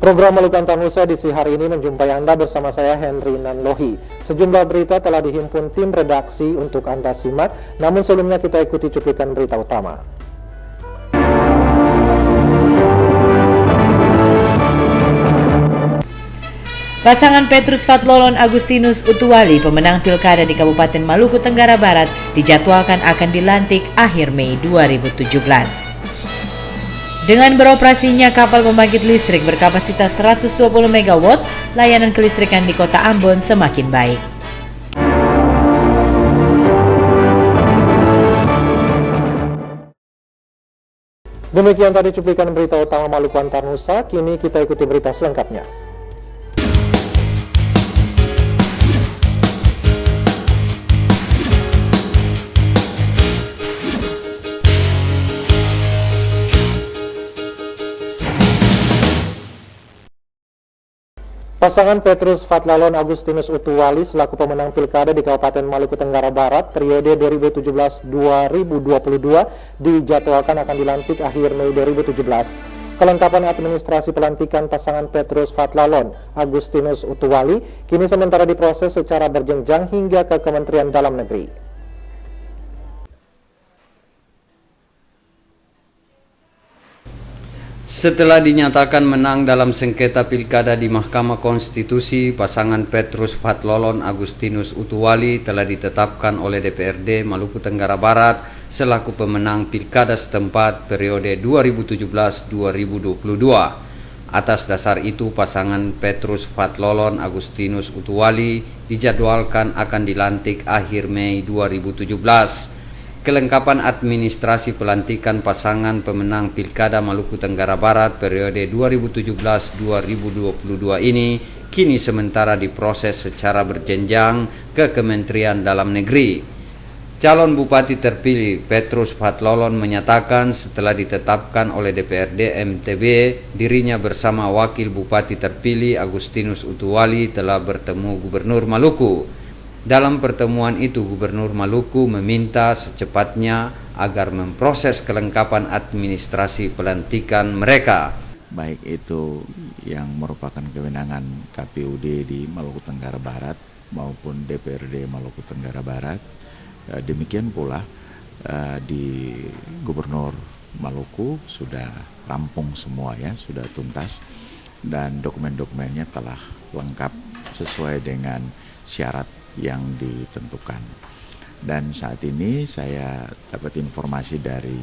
Program Maluku Antanusa edisi hari ini menjumpai Anda bersama saya Henry Nanlohi. Sejumlah berita telah dihimpun tim redaksi untuk Anda simak, namun sebelumnya kita ikuti cuplikan berita utama. Pasangan Petrus Fatlolon Agustinus Utuwali, pemenang pilkada di Kabupaten Maluku Tenggara Barat, dijadwalkan akan dilantik akhir Mei 2017. Dengan beroperasinya kapal pembangkit listrik berkapasitas 120 MW, layanan kelistrikan di Kota Ambon semakin baik. Demikian tadi cuplikan berita utama Maluku Antanusa, kini kita ikuti berita selengkapnya. Pasangan Petrus Fatlolon Agustinus Utuwali selaku pemenang pilkada di Kabupaten Maluku Tenggara Barat periode 2017-2022 dijadwalkan akan dilantik akhir Mei 2017. Kelengkapan administrasi pelantikan pasangan Petrus Fatlolon Agustinus Utuwali kini sementara diproses secara berjenjang hingga ke Kementerian Dalam Negeri. Setelah dinyatakan menang dalam sengketa pilkada di Mahkamah Konstitusi, pasangan Petrus Fatlolon Agustinus Utuwali telah ditetapkan oleh DPRD Maluku Tenggara Barat selaku pemenang pilkada setempat periode 2017-2022. Atas dasar itu, pasangan Petrus Fatlolon Agustinus Utuwali dijadwalkan akan dilantik akhir Mei 2017. Kelengkapan administrasi pelantikan pasangan pemenang Pilkada Maluku Tenggara Barat periode 2017-2022 ini kini sementara diproses secara berjenjang ke Kementerian Dalam Negeri. Calon Bupati terpilih Petrus Fatlolon menyatakan setelah ditetapkan oleh DPRD MTB, dirinya bersama Wakil Bupati terpilih Agustinus Utuwali telah bertemu Gubernur Maluku. Dalam pertemuan itu, Gubernur Maluku meminta secepatnya agar memproses kelengkapan administrasi pelantikan mereka. Baik itu yang merupakan kewenangan KPUD di Maluku Tenggara Barat maupun DPRD Maluku Tenggara Barat. Demikian pula di Gubernur Maluku sudah rampung semua ya, sudah tuntas dan dokumen-dokumennya telah lengkap sesuai dengan syarat yang ditentukan. Dan saat ini saya dapat informasi dari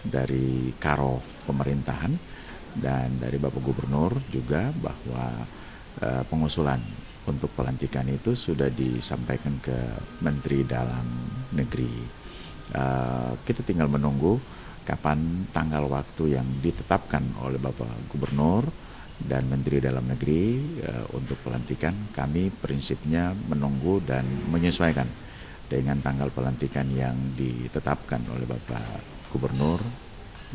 dari Karo Pemerintahan dan dari Bapak Gubernur juga bahwa pengusulan untuk pelantikan itu sudah disampaikan ke Menteri Dalam Negeri. Kita tinggal menunggu kapan tanggal waktu yang ditetapkan oleh Bapak Gubernur dan Menteri Dalam Negeri untuk pelantikan. Kami prinsipnya menunggu dan menyesuaikan dengan tanggal pelantikan yang ditetapkan oleh Bapak Gubernur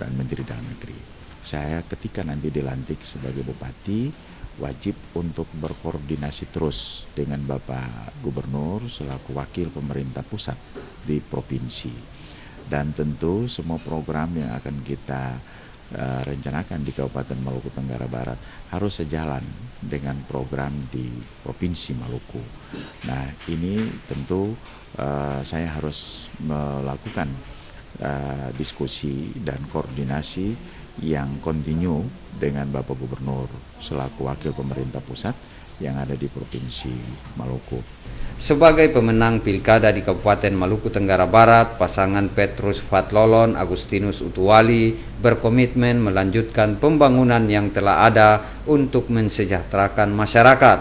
dan Menteri Dalam Negeri. Saya ketika nanti dilantik sebagai Bupati wajib untuk berkoordinasi terus dengan Bapak Gubernur selaku wakil pemerintah pusat di provinsi. Dan tentu semua program yang akan kita rencanakan di Kabupaten Maluku Tenggara Barat harus sejalan dengan program di Provinsi Maluku. Nah, ini tentu saya harus melakukan diskusi dan koordinasi yang kontinu dengan Bapak Gubernur selaku wakil pemerintah pusat yang ada di Provinsi Maluku. Sebagai pemenang pilkada di Kabupaten Maluku Tenggara Barat, pasangan Petrus Fatlolon Agustinus Utuwali berkomitmen melanjutkan pembangunan yang telah ada untuk mensejahterakan masyarakat.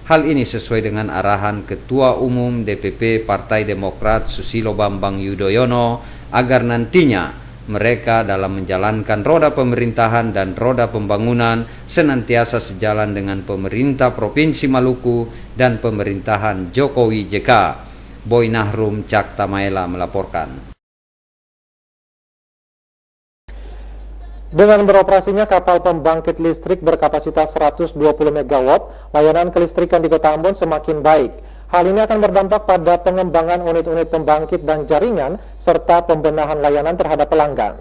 Hal ini sesuai dengan arahan Ketua Umum DPP Partai Demokrat Susilo Bambang Yudhoyono agar nantinya mereka dalam menjalankan roda pemerintahan dan roda pembangunan senantiasa sejalan dengan pemerintah Provinsi Maluku dan pemerintahan Jokowi JK. Boy Nahrum Cak Tamaela melaporkan. Dengan beroperasinya kapal pembangkit listrik berkapasitas 120 MW, layanan kelistrikan di Kota Ambon semakin baik. Hal ini akan berdampak pada pengembangan unit-unit pembangkit dan jaringan, serta pembenahan layanan terhadap pelanggan.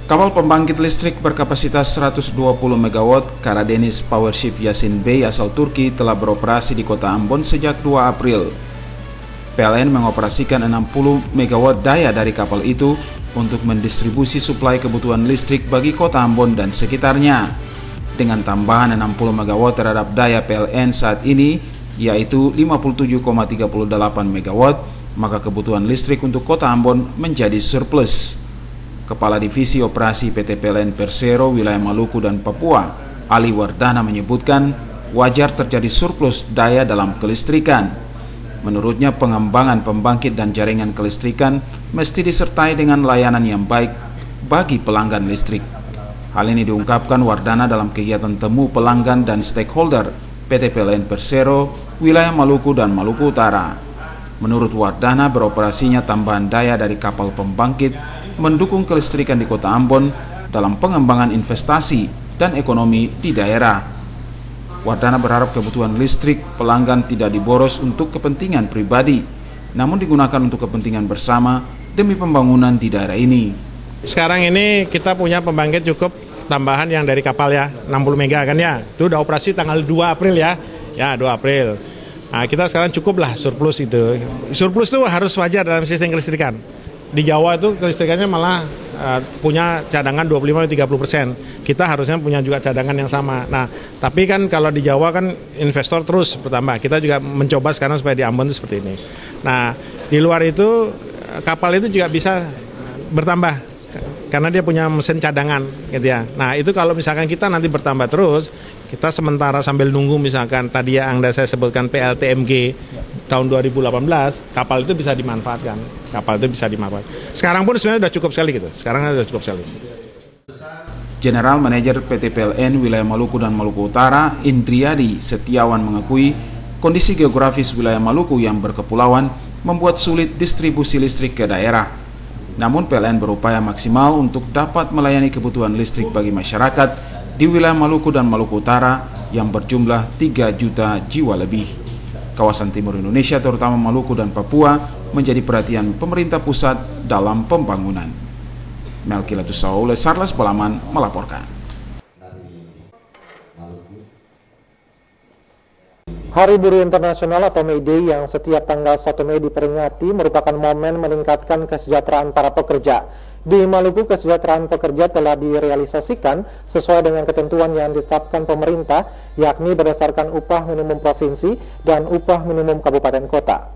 Kapal pembangkit listrik berkapasitas 120 MW Karadeniz Powership Yasin Bey asal Turki telah beroperasi di kota Ambon sejak 2 April. PLN mengoperasikan 60 MW daya dari kapal itu untuk mendistribusi suplai kebutuhan listrik bagi kota Ambon dan sekitarnya. Dengan tambahan 60 MW terhadap daya PLN saat ini, yaitu 57,38 MW, maka kebutuhan listrik untuk kota Ambon menjadi surplus. Kepala Divisi Operasi PT PLN Persero wilayah Maluku dan Papua, Ali Wardana menyebutkan wajar terjadi surplus daya dalam kelistrikan. Menurutnya pengembangan pembangkit dan jaringan kelistrikan mesti disertai dengan layanan yang baik bagi pelanggan listrik. Hal ini diungkapkan Wardana dalam kegiatan temu pelanggan dan stakeholder PT PLN Persero wilayah Maluku dan Maluku Utara. Menurut Wardana, beroperasinya tambahan daya dari kapal pembangkit mendukung kelistrikan di kota Ambon dalam pengembangan investasi dan ekonomi di daerah. Wardana berharap kebutuhan listrik pelanggan tidak diboros untuk kepentingan pribadi, namun digunakan untuk kepentingan bersama demi pembangunan di daerah ini. Sekarang ini kita punya pembangkit cukup tambahan yang dari kapal ya, 60 mega kan ya. Itu udah operasi tanggal 2 April ya. Ya, 2 April. Nah, kita sekarang cukup lah surplus itu. Surplus itu harus wajar dalam sistem kelistrikan. Di Jawa itu kelistrikannya malah punya cadangan 25-30%. Kita harusnya punya juga cadangan yang sama. Nah, tapi kan kalau di Jawa kan investor terus bertambah. Kita juga mencoba sekarang supaya di Ambon itu seperti ini. Nah, di luar itu kapal itu juga bisa bertambah karena dia punya mesin cadangan gitu ya. Nah, itu kalau misalkan kita nanti bertambah terus, kita sementara sambil nunggu misalkan tadi yang Anda saya sebutkan PLTMG tahun 2018, kapal itu bisa dimanfaatkan. Kapal itu bisa dimanfaatkan. Sekarang pun sebenarnya sudah cukup sekali gitu. Sekarang sudah cukup sekali. General Manager PT PLN wilayah Maluku dan Maluku Utara, Indriadi Setiawan mengakui kondisi geografis wilayah Maluku yang berkepulauan membuat sulit distribusi listrik ke daerah. Namun PLN berupaya maksimal untuk dapat melayani kebutuhan listrik bagi masyarakat di wilayah Maluku dan Maluku Utara yang berjumlah 3 juta jiwa lebih. Kawasan timur Indonesia terutama Maluku dan Papua menjadi perhatian pemerintah pusat dalam pembangunan. Melki Latusau, Sarlas Pelaman melaporkan. Hari Buruh Internasional atau May Day yang setiap tanggal 1 Mei diperingati merupakan momen meningkatkan kesejahteraan para pekerja. Di Maluku, kesejahteraan pekerja telah direalisasikan sesuai dengan ketentuan yang ditetapkan pemerintah, yakni berdasarkan upah minimum provinsi dan upah minimum kabupaten kota.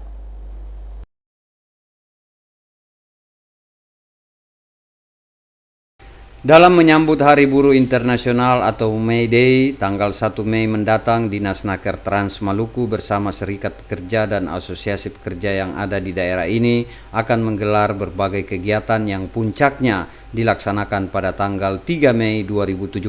Dalam menyambut Hari Buruh Internasional atau May Day, tanggal 1 Mei mendatang, Dinas Naker Trans Maluku bersama Serikat Pekerja dan Asosiasi Pekerja yang ada di daerah ini akan menggelar berbagai kegiatan yang puncaknya dilaksanakan pada tanggal 3 Mei 2017.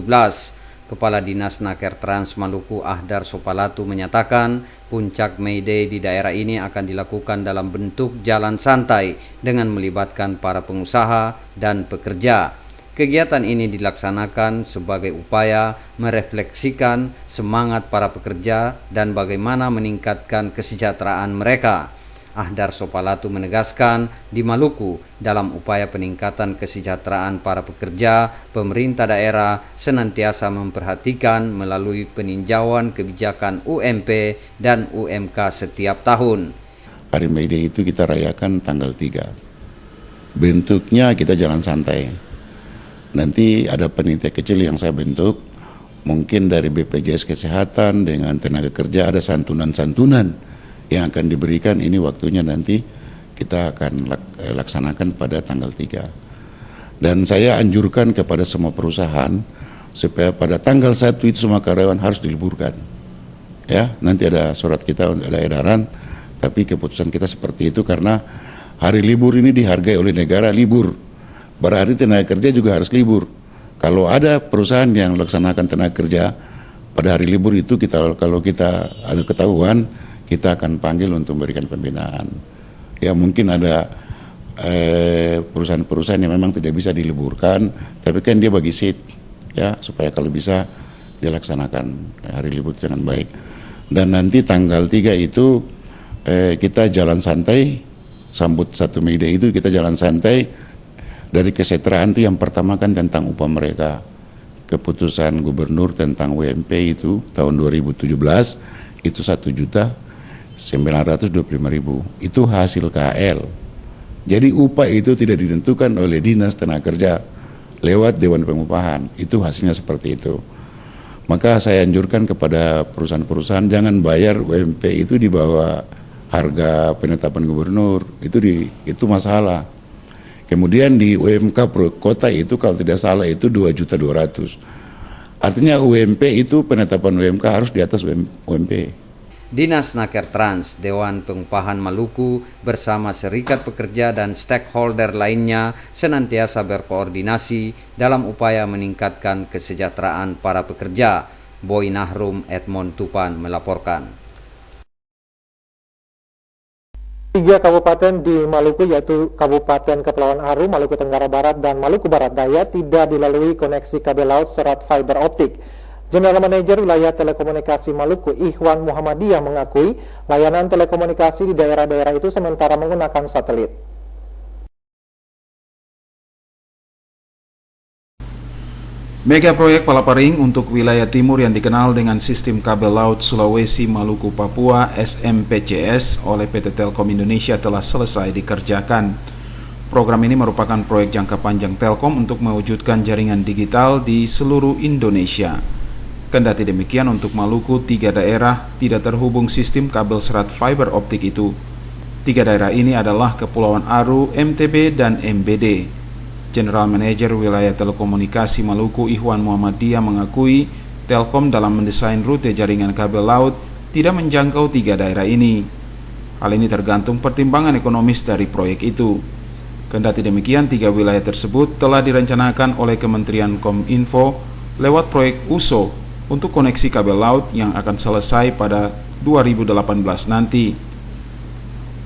Kepala Dinas Naker Trans Maluku Ahdar Sopalatu menyatakan puncak May Day di daerah ini akan dilakukan dalam bentuk jalan santai dengan melibatkan para pengusaha dan pekerja. Kegiatan ini dilaksanakan sebagai upaya merefleksikan semangat para pekerja dan bagaimana meningkatkan kesejahteraan mereka. Ahdar Sopalatu menegaskan di Maluku dalam upaya peningkatan kesejahteraan para pekerja, pemerintah daerah senantiasa memperhatikan melalui peninjauan kebijakan UMP dan UMK setiap tahun. Hari May Day itu kita rayakan tanggal 3. Bentuknya kita jalan santai. Nanti ada panitia kecil yang saya bentuk, mungkin dari BPJS Kesehatan dengan tenaga kerja ada santunan-santunan yang akan diberikan. Ini waktunya nanti kita akan laksanakan pada tanggal 3. Dan saya anjurkan kepada semua perusahaan supaya pada tanggal 1 itu semua karyawan harus diliburkan. Ya, nanti ada surat kita, ada edaran, tapi keputusan kita seperti itu karena hari libur ini dihargai oleh negara libur. Berarti tenaga kerja juga harus libur. Kalau ada perusahaan yang melaksanakan tenaga kerja pada hari libur itu, kalau kita ada ketahuan, kita akan panggil untuk memberikan pembinaan. Ya mungkin ada perusahaan-perusahaan yang memang tidak bisa diliburkan, tapi kan dia bagi seat, ya supaya kalau bisa dilaksanakan hari libur dengan baik. Dan nanti tanggal 3 itu kita jalan santai, sambut 1 Mei Day itu kita jalan santai. Dari kesejahteraan itu yang pertama kan tentang upah mereka. Keputusan gubernur tentang UMP itu tahun 2017 itu 1.925.000. Itu hasil KL. Jadi upah itu tidak ditentukan oleh Dinas Tenaga Kerja lewat Dewan Pengupahan. Itu hasilnya seperti itu. Maka saya anjurkan kepada perusahaan-perusahaan jangan bayar UMP itu di bawah harga penetapan gubernur. Itu masalah. Kemudian di UMK per kota itu kalau tidak salah itu 2.200.000. Artinya UMP itu penetapan UMK harus di atas UMP. Dinas Naker Trans, Dewan Pengupahan Maluku bersama serikat pekerja dan stakeholder lainnya senantiasa berkoordinasi dalam upaya meningkatkan kesejahteraan para pekerja. Boy Nahrum Edmond Tupan melaporkan. 3 kabupaten di Maluku yaitu Kabupaten Kepulauan Aru, Maluku Tenggara Barat, dan Maluku Barat Daya tidak dilalui koneksi kabel laut serat fiber optik. General Manager Wilayah Telekomunikasi Maluku Ihwan Muhammadiyah mengakui layanan telekomunikasi di daerah-daerah itu sementara menggunakan satelit. Mega proyek Palaparing untuk wilayah timur yang dikenal dengan sistem kabel laut Sulawesi Maluku Papua SMPCS oleh PT Telkom Indonesia telah selesai dikerjakan. Program ini merupakan proyek jangka panjang Telkom untuk mewujudkan jaringan digital di seluruh Indonesia. Kendati demikian, untuk Maluku 3 daerah tidak terhubung sistem kabel serat fiber optik itu. 3 daerah ini adalah Kepulauan Aru, MTB, dan MBD. General Manager Wilayah Telekomunikasi Maluku Ihwan Muhammadiyah mengakui Telkom dalam mendesain rute jaringan kabel laut tidak menjangkau 3 daerah ini. Hal ini tergantung pertimbangan ekonomis dari proyek itu. Kendati demikian, 3 wilayah tersebut telah direncanakan oleh Kementerian Kominfo lewat proyek USO untuk koneksi kabel laut yang akan selesai pada 2018 nanti.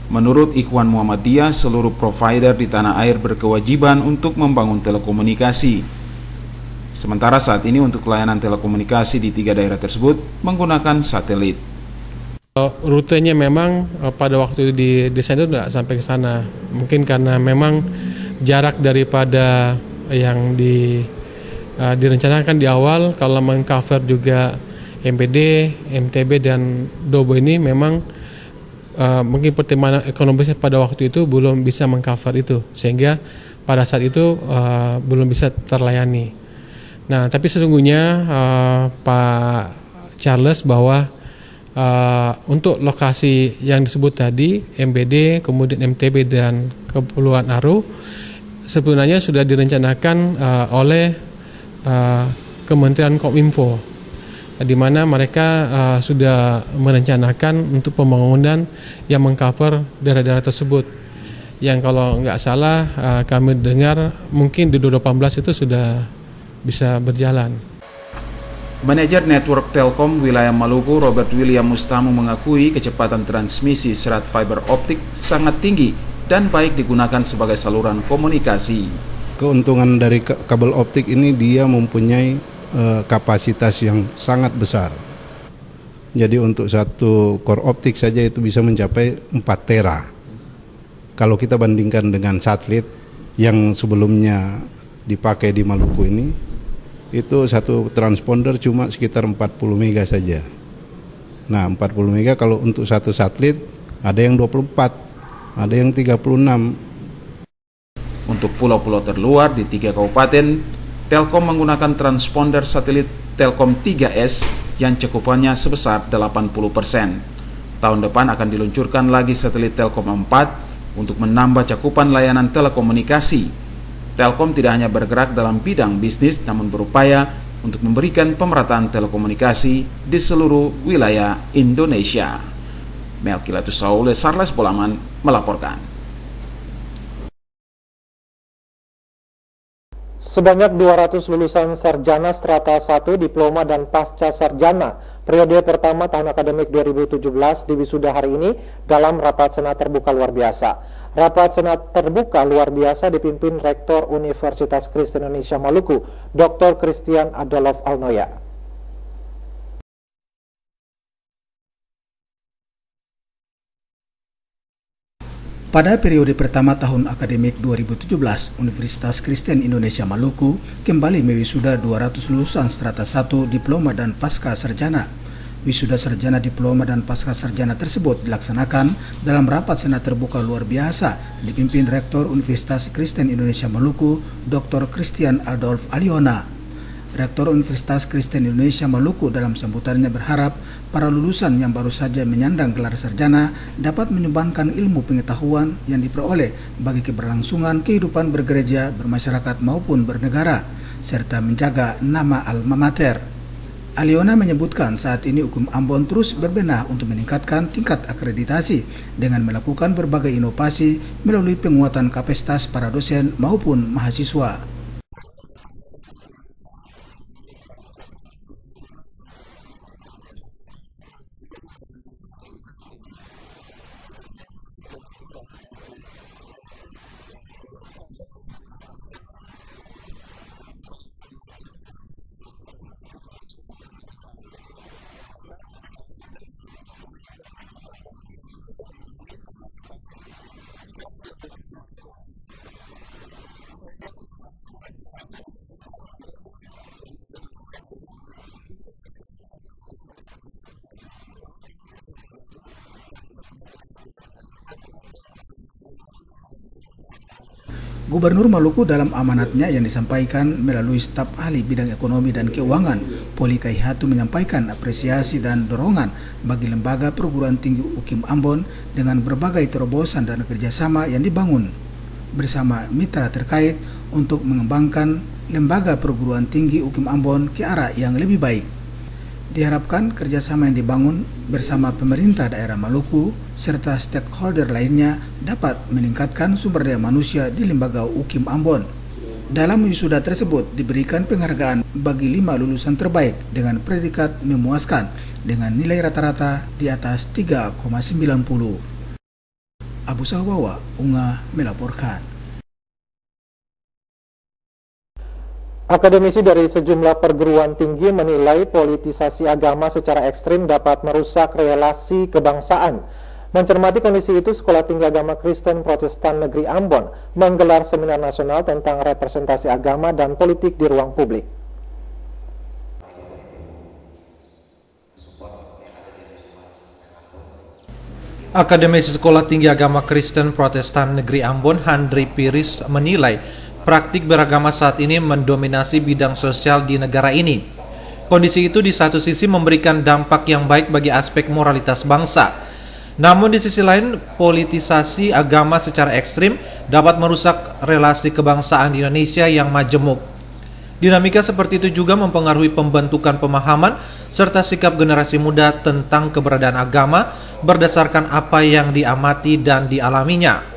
Menurut Ikhwan Muhammadiyah, seluruh provider di tanah air berkewajiban untuk membangun telekomunikasi. Sementara saat ini untuk layanan telekomunikasi di 3 daerah tersebut menggunakan satelit. Rutenya memang pada waktu itu didesain itu tidak sampai ke sana. Mungkin karena memang jarak daripada yang direncanakan di awal, kalau meng-cover juga MPD, MTB, dan Dobo ini memang mungkin pertimbangan ekonomisnya pada waktu itu belum bisa meng-cover itu, sehingga pada saat itu belum bisa terlayani. Nah, tapi sesungguhnya Pak Charles bahwa untuk lokasi yang disebut tadi MBD, kemudian MTB, dan Kepulauan Aru sebenarnya sudah direncanakan oleh Kementerian Kominfo, di mana mereka sudah merencanakan untuk pembangunan yang mengcover daerah-daerah tersebut. Yang kalau nggak salah kami dengar mungkin di 2018 itu sudah bisa berjalan. Manajer Network Telkom Wilayah Maluku Robert William Mustamu mengakui kecepatan transmisi serat fiber optik sangat tinggi dan baik digunakan sebagai saluran komunikasi. Keuntungan dari kabel optik ini dia mempunyai kapasitas yang sangat besar. Jadi untuk satu core optik saja itu bisa mencapai 4 tera. Kalau kita bandingkan dengan satelit yang sebelumnya dipakai di Maluku ini, itu satu transponder cuma sekitar 40 mega saja. Nah, 40 mega kalau untuk satu satelit ada yang 24, ada yang 36. Untuk pulau-pulau terluar di 3 kabupaten, Telkom menggunakan transponder satelit Telkom 3S yang cakupannya sebesar 80%. Tahun depan akan diluncurkan lagi satelit Telkom 4 untuk menambah cakupan layanan telekomunikasi. Telkom tidak hanya bergerak dalam bidang bisnis, namun berupaya untuk memberikan pemerataan telekomunikasi di seluruh wilayah Indonesia. Melkilatus Saule, Sarles Bolaman melaporkan. Sebanyak 200 lulusan sarjana strata 1, diploma, dan pasca sarjana periode pertama tahun akademik 2017 diwisuda hari ini dalam rapat senat terbuka luar biasa. Rapat senat terbuka luar biasa dipimpin Rektor Universitas Kristen Indonesia Maluku, Dr. Christian Adolf Alnoya. Pada periode pertama tahun akademik 2017, Universitas Kristen Indonesia Maluku kembali mewisuda 200 lulusan strata 1 diploma dan pasca sarjana. Wisuda sarjana, diploma, dan pasca sarjana tersebut dilaksanakan dalam rapat senat terbuka luar biasa dipimpin Rektor Universitas Kristen Indonesia Maluku, Dr. Christian Adolf Aliona. Rektor Universitas Kristen Indonesia Maluku dalam sambutannya berharap para lulusan yang baru saja menyandang gelar sarjana dapat menyumbangkan ilmu pengetahuan yang diperoleh bagi keberlangsungan kehidupan bergereja, bermasyarakat maupun bernegara, serta menjaga nama alma mater. Aliona menyebutkan saat ini UKM Ambon terus berbenah untuk meningkatkan tingkat akreditasi dengan melakukan berbagai inovasi melalui penguatan kapasitas para dosen maupun mahasiswa. Gubernur Maluku dalam amanatnya yang disampaikan melalui staf ahli bidang ekonomi dan keuangan, Poli Kaihatu, menyampaikan apresiasi dan dorongan bagi lembaga perguruan tinggi UKM Ambon dengan berbagai terobosan dan kerjasama yang dibangun bersama mitra terkait untuk mengembangkan lembaga perguruan tinggi UKM Ambon ke arah yang lebih baik. Diharapkan kerjasama yang dibangun bersama pemerintah daerah Maluku serta stakeholder lainnya dapat meningkatkan sumber daya manusia di lembaga UKM Ambon. Dalam wisuda tersebut diberikan penghargaan bagi 5 lulusan terbaik dengan predikat memuaskan dengan nilai rata-rata di atas 3,90. Abu Sawawa, Unga melaporkan. Akademisi dari sejumlah perguruan tinggi menilai politisasi agama secara ekstrim dapat merusak relasi kebangsaan. Mencermati kondisi itu, Sekolah Tinggi Agama Kristen Protestan Negeri Ambon menggelar seminar nasional tentang representasi agama dan politik di ruang publik. Akademisi Sekolah Tinggi Agama Kristen Protestan Negeri Ambon, Handri Piris, menilai praktik beragama saat ini mendominasi bidang sosial di negara ini. Kondisi itu di satu sisi memberikan dampak yang baik bagi aspek moralitas bangsa. Namun di sisi lain, politisasi agama secara ekstrim dapat merusak relasi kebangsaan di Indonesia yang majemuk. Dinamika seperti itu juga mempengaruhi pembentukan pemahaman serta sikap generasi muda tentang keberadaan agama berdasarkan apa yang diamati dan dialaminya.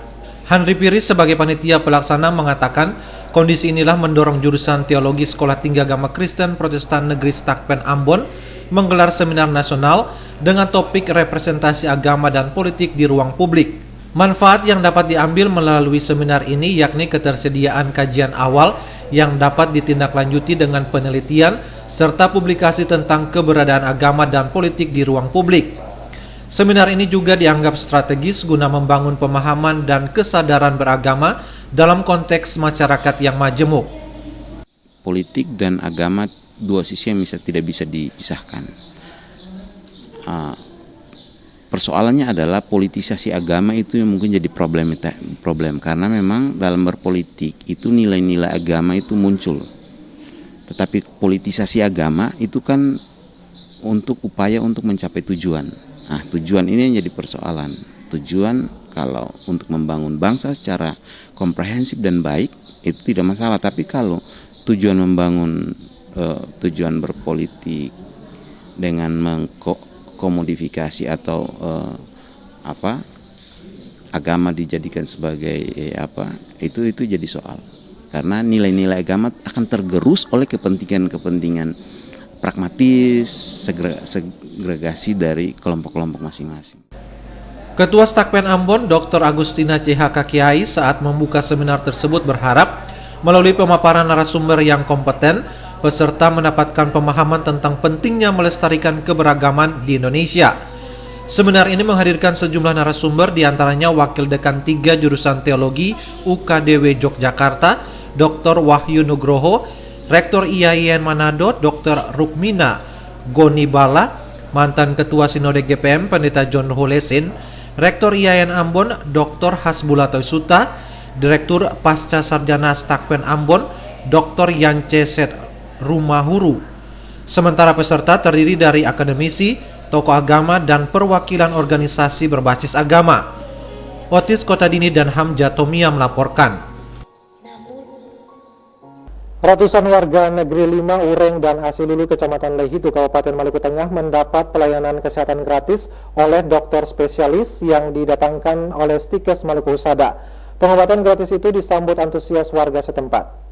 Handri Piris sebagai panitia pelaksana mengatakan kondisi inilah mendorong jurusan teologi Sekolah Tinggi Agama Kristen Protestan Negeri Stakpen Ambon menggelar seminar nasional dengan topik representasi agama dan politik di ruang publik. Manfaat yang dapat diambil melalui seminar ini yakni ketersediaan kajian awal yang dapat ditindaklanjuti dengan penelitian serta publikasi tentang keberadaan agama dan politik di ruang publik. Seminar ini juga dianggap strategis guna membangun pemahaman dan kesadaran beragama dalam konteks masyarakat yang majemuk. Politik dan agama dua sisi yang tidak bisa dipisahkan. Persoalannya adalah politisasi agama itu yang mungkin jadi problem karena memang dalam berpolitik itu nilai-nilai agama itu muncul. Tetapi politisasi agama itu kan untuk upaya untuk mencapai tujuan. Nah, tujuan ini yang jadi persoalan. Tujuan kalau untuk membangun bangsa secara komprehensif dan baik itu tidak masalah. Tapi kalau tujuan membangun tujuan berpolitik dengan mengkomodifikasi atau agama dijadikan sebagai itu jadi soal. Karena nilai-nilai agama akan tergerus oleh kepentingan pragmatis, segregasi dari kelompok-kelompok masing-masing. Ketua Stakpen Ambon, Dr. Agustina CHK Kiai, saat membuka seminar tersebut berharap melalui pemaparan narasumber yang kompeten, peserta mendapatkan pemahaman tentang pentingnya melestarikan keberagaman di Indonesia. Seminar ini menghadirkan sejumlah narasumber, diantaranya Wakil Dekan 3 Jurusan Teologi UKDW Yogyakarta, Dr. Wahyu Nugroho, Rektor IAIN Manado, Dr. Rukmina Gonibala, mantan Ketua Sinode GPM Pendeta John Hulesin, Rektor IAIN Ambon, Dr. Hasbullah Toisuta, Direktur Pasca Sarjana Stakpen Ambon, Dr. Yance Rumahuru. Sementara peserta terdiri dari akademisi, tokoh agama, dan perwakilan organisasi berbasis agama. Otis Kotadini dan Hamja Tomia melaporkan. Ratusan warga Negeri 5 Ureng dan Asilulu Kecamatan Lehitu Kabupaten Maluku Tengah mendapat pelayanan kesehatan gratis oleh dokter spesialis yang didatangkan oleh Stikes Maluku Husada. Pengobatan gratis itu disambut antusias warga setempat.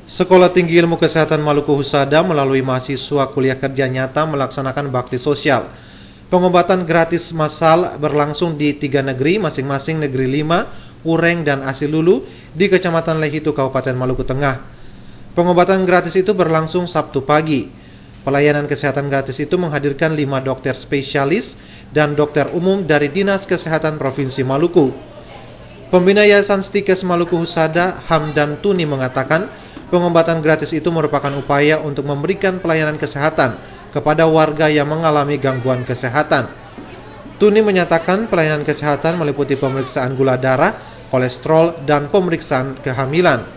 Sekolah Tinggi Ilmu Kesehatan Maluku Husada melalui mahasiswa kuliah kerja nyata melaksanakan bakti sosial. Pengobatan gratis massal berlangsung di 3 negeri, masing-masing Negeri 5, Ureng, dan Asilulu di Kecamatan Lehitu, Kabupaten Maluku Tengah. Pengobatan gratis itu berlangsung Sabtu pagi. Pelayanan kesehatan gratis itu menghadirkan 5 dokter spesialis dan dokter umum dari Dinas Kesehatan Provinsi Maluku. Pembina Yayasan Stikes Maluku Husada, Hamdan Tuni, mengatakan pengobatan gratis itu merupakan upaya untuk memberikan pelayanan kesehatan kepada warga yang mengalami gangguan kesehatan. Tuni menyatakan pelayanan kesehatan meliputi pemeriksaan gula darah, kolesterol, dan pemeriksaan kehamilan.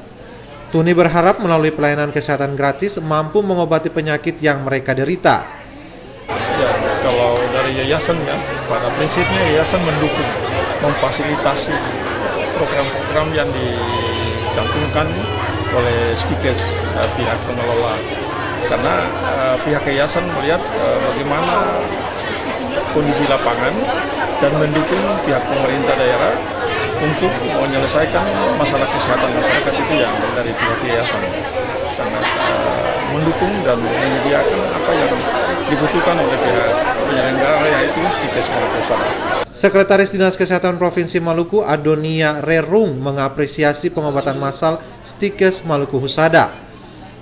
Tuni berharap melalui pelayanan kesehatan gratis mampu mengobati penyakit yang mereka derita. Ya, kalau dari yayasan ya, pada prinsipnya yayasan mendukung, memfasilitasi program-program yang dicantumkan oleh Stikes pihak pengelola, karena pihak yayasan melihat bagaimana kondisi lapangan dan mendukung pihak pemerintah daerah untuk menyelesaikan masalah kesehatan masyarakat itu yang dari pihak yayasan sangat mendukung dan menyediakan apa yang dibutuhkan oleh pihak penyelenggara, yaitu Stikes Maluku Husada. Sekretaris Dinas Kesehatan Provinsi Maluku, Adonia Rerung, mengapresiasi pengobatan massal Stikes Maluku Husada.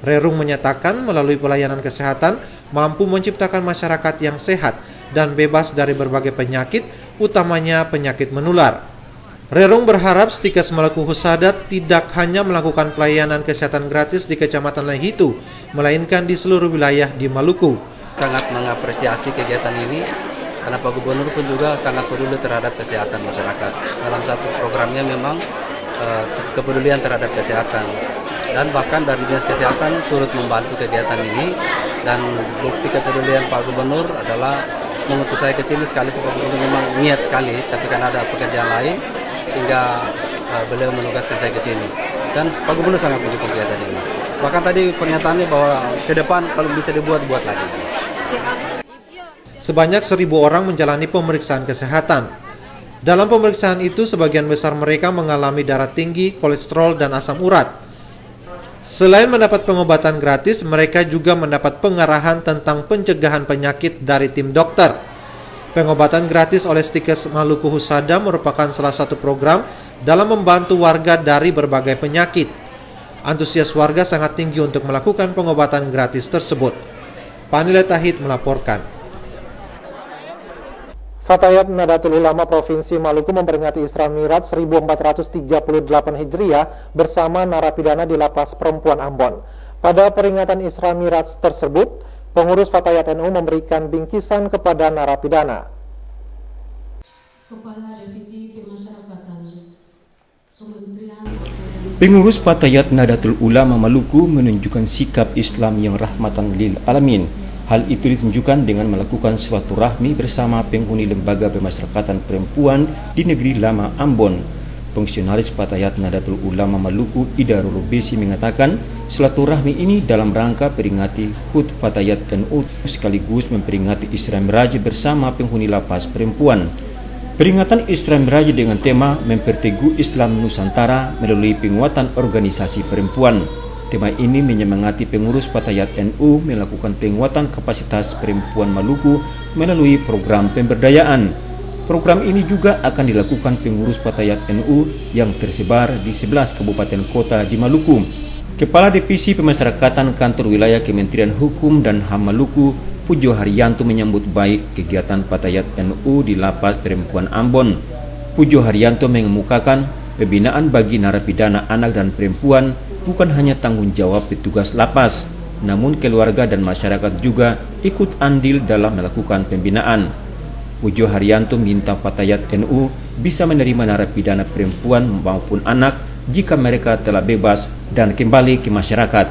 Rerung menyatakan melalui pelayanan kesehatan mampu menciptakan masyarakat yang sehat dan bebas dari berbagai penyakit, utamanya penyakit menular. Rerung berharap Stikes Maluku Husada tidak hanya melakukan pelayanan kesehatan gratis di Kecamatan Lehitu, melainkan di seluruh wilayah di Maluku. Sangat mengapresiasi kegiatan ini, karena Pak Gubernur pun juga sangat peduli terhadap kesehatan masyarakat. Dalam satu programnya memang kepedulian terhadap kesehatan, dan bahkan dari Dinas Kesehatan turut membantu kegiatan ini, dan bukti kepedulian Pak Gubernur adalah mengutus saya ke sini sekali. Pak Gubernur memang niat sekali, tapi kan ada pekerjaan lain sehingga beliau menugaskan saya ke sini, dan Pak Gubernur sangat mendukung kegiatan ini. Bahkan tadi pernyataannya bahwa ke depan kalau bisa dibuat lagi. Sebanyak 1.000 orang menjalani pemeriksaan kesehatan. Dalam pemeriksaan itu, sebagian besar mereka mengalami darah tinggi, kolesterol, dan asam urat. Selain mendapat pengobatan gratis, mereka juga mendapat pengarahan tentang pencegahan penyakit dari tim dokter. Pengobatan gratis oleh Stikes Maluku Husada merupakan salah satu program dalam membantu warga dari berbagai penyakit. Antusias warga sangat tinggi untuk melakukan pengobatan gratis tersebut. Panile Tahid melaporkan. Fatayat Nadatul Ulama Provinsi Maluku memperingati Isra Miraj 1438 Hijriah bersama narapidana di Lapas Perempuan Ambon. Pada peringatan Isra Miraj tersebut, pengurus Fatayat NU memberikan bingkisan kepada narapidana. Kepala Divisi Pemasyarakatan Kementerian Pengurus Fatayat Nadatul Ulama Maluku menunjukkan sikap Islam yang rahmatan lil alamin. Hal itu ditunjukkan dengan melakukan silaturahmi bersama penghuni Lembaga Pemasyarakatan Perempuan di Negeri Lama Ambon. Fungsionaris Fatayat Nadatul Ulama Maluku, Ida Rurubesi, mengatakan silaturahmi ini dalam rangka peringati HUT Fatayat NU sekaligus memperingati Isra Miraj bersama penghuni lapas perempuan. Peringatan Isra Miraj dengan tema memperteguh Islam Nusantara melalui penguatan organisasi perempuan. Tema ini menyemangati pengurus Fatayat NU melakukan penguatan kapasitas perempuan Maluku melalui program pemberdayaan. Program ini juga akan dilakukan pengurus Fatayat NU yang tersebar di 11 kabupaten kota di Maluku. Kepala Divisi Pemasyarakatan Kantor Wilayah Kementerian Hukum dan HAM Maluku, Pujo Haryanto menyambut baik kegiatan Patayat NU di Lapas Perempuan Ambon. Pujo Haryanto mengemukakan pembinaan bagi narapidana anak dan perempuan bukan hanya tanggung jawab petugas lapas, namun keluarga dan masyarakat juga ikut andil dalam melakukan pembinaan. Pujo Haryanto minta Patayat NU bisa menerima narapidana perempuan maupun anak jika mereka telah bebas dan kembali ke masyarakat.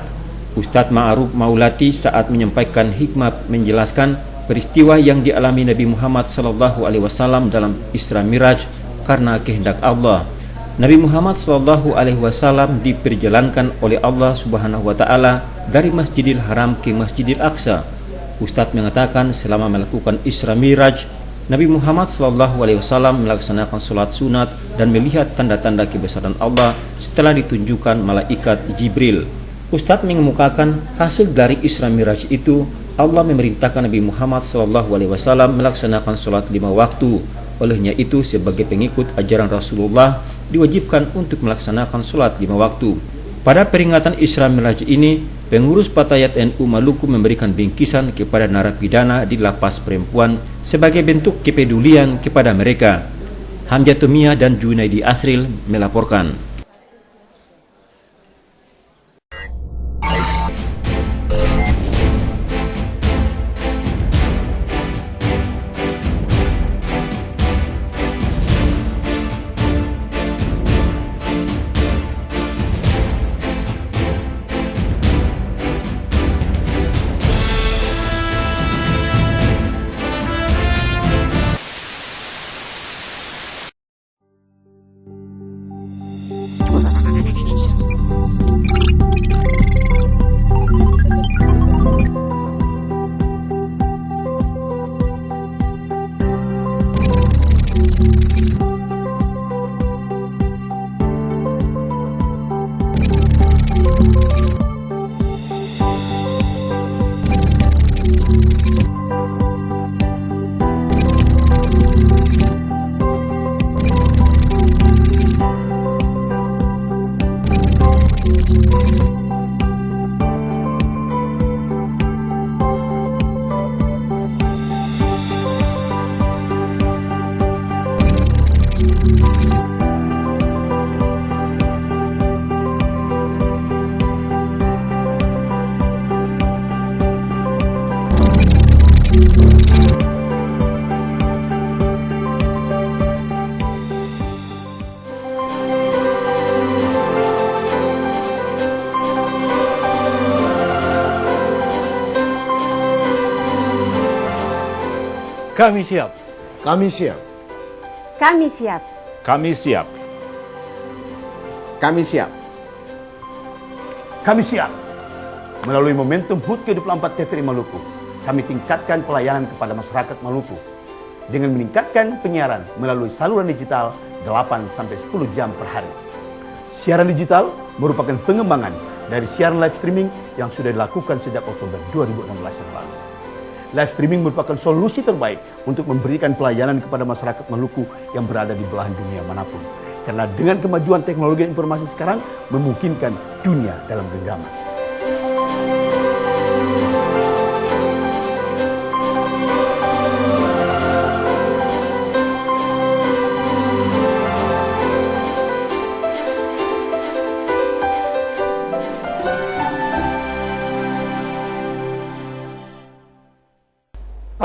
Ustadz Ma'ruf Maulati saat menyampaikan hikmah menjelaskan peristiwa yang dialami Nabi Muhammad SAW dalam Isra Miraj karena kehendak Allah. Nabi Muhammad SAW diperjalankan oleh Allah Subhanahu wa Ta'ala dari Masjidil Haram ke Masjidil Aqsa. Ustadz mengatakan selama melakukan Isra Miraj, Nabi Muhammad SAW melaksanakan sholat sunat dan melihat tanda-tanda kebesaran Allah setelah ditunjukkan malaikat Jibril. Ustadz mengemukakan hasil dari Isra Miraj itu, Allah memerintahkan Nabi Muhammad SAW melaksanakan sholat 5 waktu. Olehnya itu, sebagai pengikut ajaran Rasulullah, diwajibkan untuk melaksanakan sholat 5 waktu. Pada peringatan Isra Miraj ini, pengurus Patayat NU Maluku memberikan bingkisan kepada narapidana di lapas perempuan sebagai bentuk kepedulian kepada mereka. Hamjatumia dan Junaidi Asril melaporkan. Kami siap. Kami siap. Kami siap. Kami siap. Kami siap. Kami siap. Melalui momentum HUT ke-24 TVRI Maluku, kami tingkatkan pelayanan kepada masyarakat Maluku dengan meningkatkan penyiaran melalui saluran digital 8-10 jam per hari. Siaran digital merupakan pengembangan dari siaran live streaming yang sudah dilakukan sejak Oktober 2016 yang lalu. Live streaming merupakan solusi terbaik untuk memberikan pelayanan kepada masyarakat Maluku yang berada di belahan dunia manapun. Karena dengan kemajuan teknologi informasi sekarang memungkinkan dunia dalam genggaman.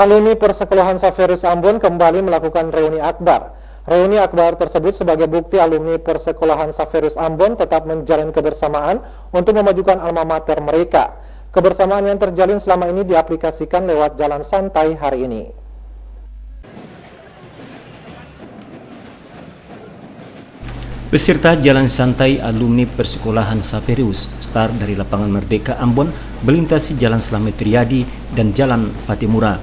Alumni Persekolahan Saferus Ambon kembali melakukan reuni akbar. Reuni akbar tersebut sebagai bukti alumni Persekolahan Saferus Ambon tetap menjalin kebersamaan untuk memajukan alma mater mereka. Kebersamaan yang terjalin selama ini diaplikasikan lewat jalan santai hari ini. Peserta jalan santai alumni Persekolahan Saferus start dari Lapangan Merdeka Ambon melintasi Jalan Slamet Riyadi dan Jalan Patimura.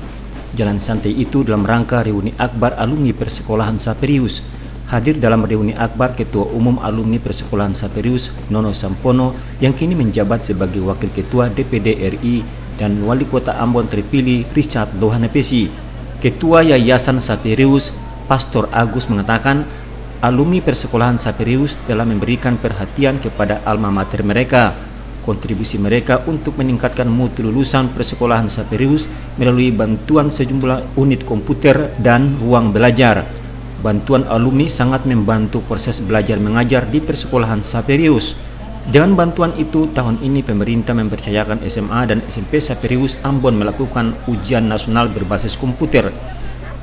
Jalan santai itu dalam rangka reuni akbar alumni Persekolahan Saferus. Hadir dalam reuni akbar Ketua Umum Alumni Persekolahan Saferus Nono Sampono yang kini menjabat sebagai Wakil Ketua DPD RI dan Wali Kota Ambon terpilih Richard Lohanepesi. Ketua Yayasan Saferus Pastor Agus mengatakan alumni Persekolahan Saferus telah memberikan perhatian kepada alma mater mereka. kontribusi mereka untuk meningkatkan mutu lulusan persekolahan Saperius melalui bantuan sejumlah unit komputer dan ruang belajar. Bantuan alumni sangat membantu proses belajar mengajar di persekolahan Saperius. Dengan bantuan itu, tahun ini pemerintah mempercayakan SMA dan SMP Saperius Ambon melakukan ujian nasional berbasis komputer.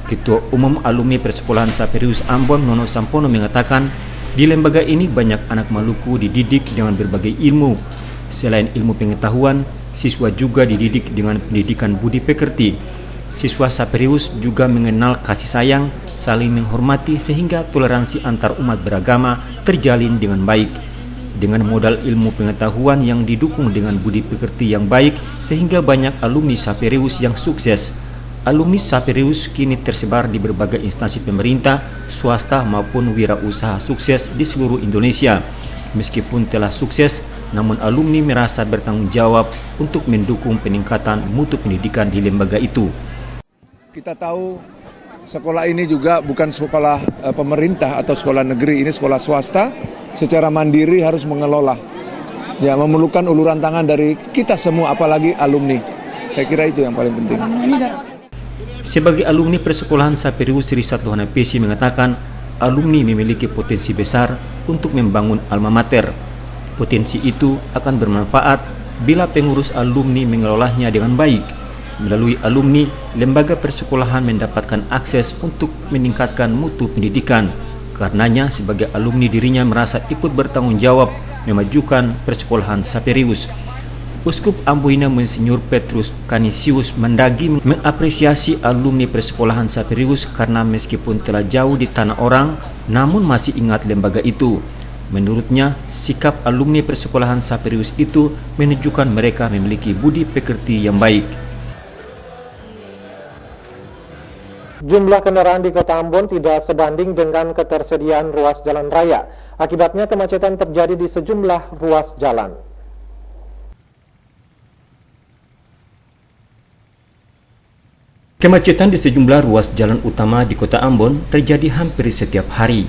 Ketua Umum Alumni Persekolahan Saperius Ambon, Nono Sampono, mengatakan di lembaga ini banyak anak Maluku dididik dengan berbagai ilmu. Selain ilmu pengetahuan, siswa juga dididik dengan pendidikan budi pekerti. Siswa Saperius juga mengenal kasih sayang, saling menghormati sehingga toleransi antar umat beragama terjalin dengan baik. Dengan modal ilmu pengetahuan yang didukung dengan budi pekerti yang baik, sehingga banyak alumni Saperius yang sukses. Alumni Saperius kini tersebar di berbagai instansi pemerintah, swasta maupun wirausaha sukses di seluruh Indonesia. Meskipun telah sukses, namun alumni merasa bertanggung jawab untuk mendukung peningkatan mutu pendidikan di lembaga itu. Kita tahu sekolah ini juga bukan sekolah pemerintah atau sekolah negeri, ini sekolah swasta, secara mandiri harus mengelola. Ya, memerlukan uluran tangan dari kita semua, apalagi alumni. Saya kira itu yang paling penting. Sebagai alumni persekolahan Saperius, Risat Lohana Pesi mengatakan alumni memiliki potensi besar untuk membangun alma mater. Potensi itu akan bermanfaat bila pengurus alumni mengelolanya dengan baik. Melalui alumni, lembaga persekolahan mendapatkan akses untuk meningkatkan mutu pendidikan. Karenanya, sebagai alumni dirinya merasa ikut bertanggung jawab memajukan persekolahan Saperius. Uskup Amboina Monsinyur Petrus Canisius Mendagi mengapresiasi alumni persekolahan Saperius karena meskipun telah jauh di tanah orang, namun masih ingat lembaga itu. Menurutnya, sikap alumni persekolahan Saperius itu menunjukkan mereka memiliki budi pekerti yang baik. Jumlah kendaraan di Kota Ambon tidak sebanding dengan ketersediaan ruas jalan raya. Akibatnya kemacetan terjadi di sejumlah ruas jalan. Kemacetan di sejumlah ruas jalan utama di Kota Ambon terjadi hampir setiap hari.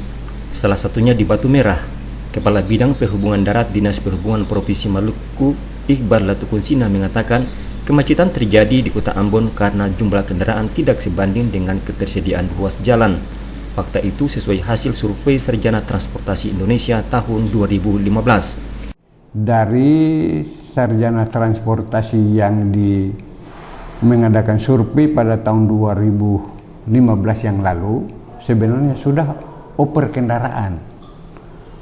Salah satunya di Batu Merah. Kepala Bidang Perhubungan Darat Dinas Perhubungan Provinsi Maluku, Iqbal Latukunsina, mengatakan kemacetan terjadi di Kota Ambon karena jumlah kendaraan tidak sebanding dengan ketersediaan ruas jalan. Fakta itu sesuai hasil survei Sarjana Transportasi Indonesia tahun 2015. Dari Sarjana Transportasi yang mengadakan survei pada tahun 2015 yang lalu, sebenarnya sudah oper kendaraan.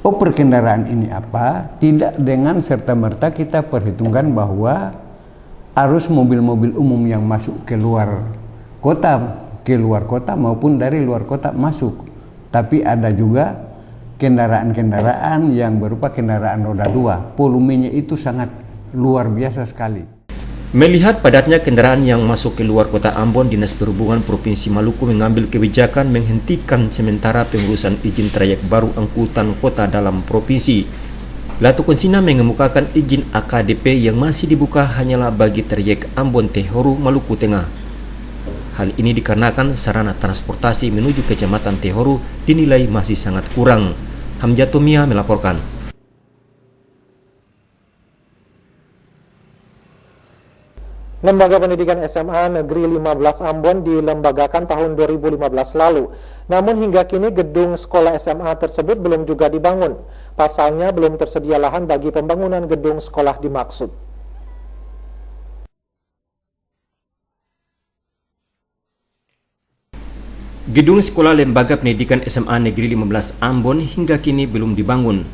Oper kendaraan ini apa? Tidak dengan serta-merta kita perhitungkan bahwa arus mobil-mobil umum yang masuk ke luar kota maupun dari luar kota masuk. Tapi ada juga kendaraan-kendaraan yang berupa kendaraan roda 2. Volumenya itu sangat luar biasa sekali. Melihat padatnya kendaraan yang masuk ke luar Kota Ambon, Dinas Perhubungan Provinsi Maluku mengambil kebijakan menghentikan sementara pengurusan izin trayek baru angkutan kota dalam provinsi. Latukunsina mengemukakan izin AKDP yang masih dibuka hanyalah bagi trayek Ambon Tehoru Maluku Tengah. Hal ini dikarenakan sarana transportasi menuju Kecamatan Tehoru dinilai masih sangat kurang. Hamjatumia melaporkan. Lembaga Pendidikan SMA Negeri 15 Ambon dilembagakan tahun 2015 lalu. Namun hingga kini gedung sekolah SMA tersebut belum juga dibangun. Pasalnya belum tersedia lahan bagi pembangunan gedung sekolah dimaksud. Gedung sekolah Lembaga Pendidikan SMA Negeri 15 Ambon hingga kini belum dibangun.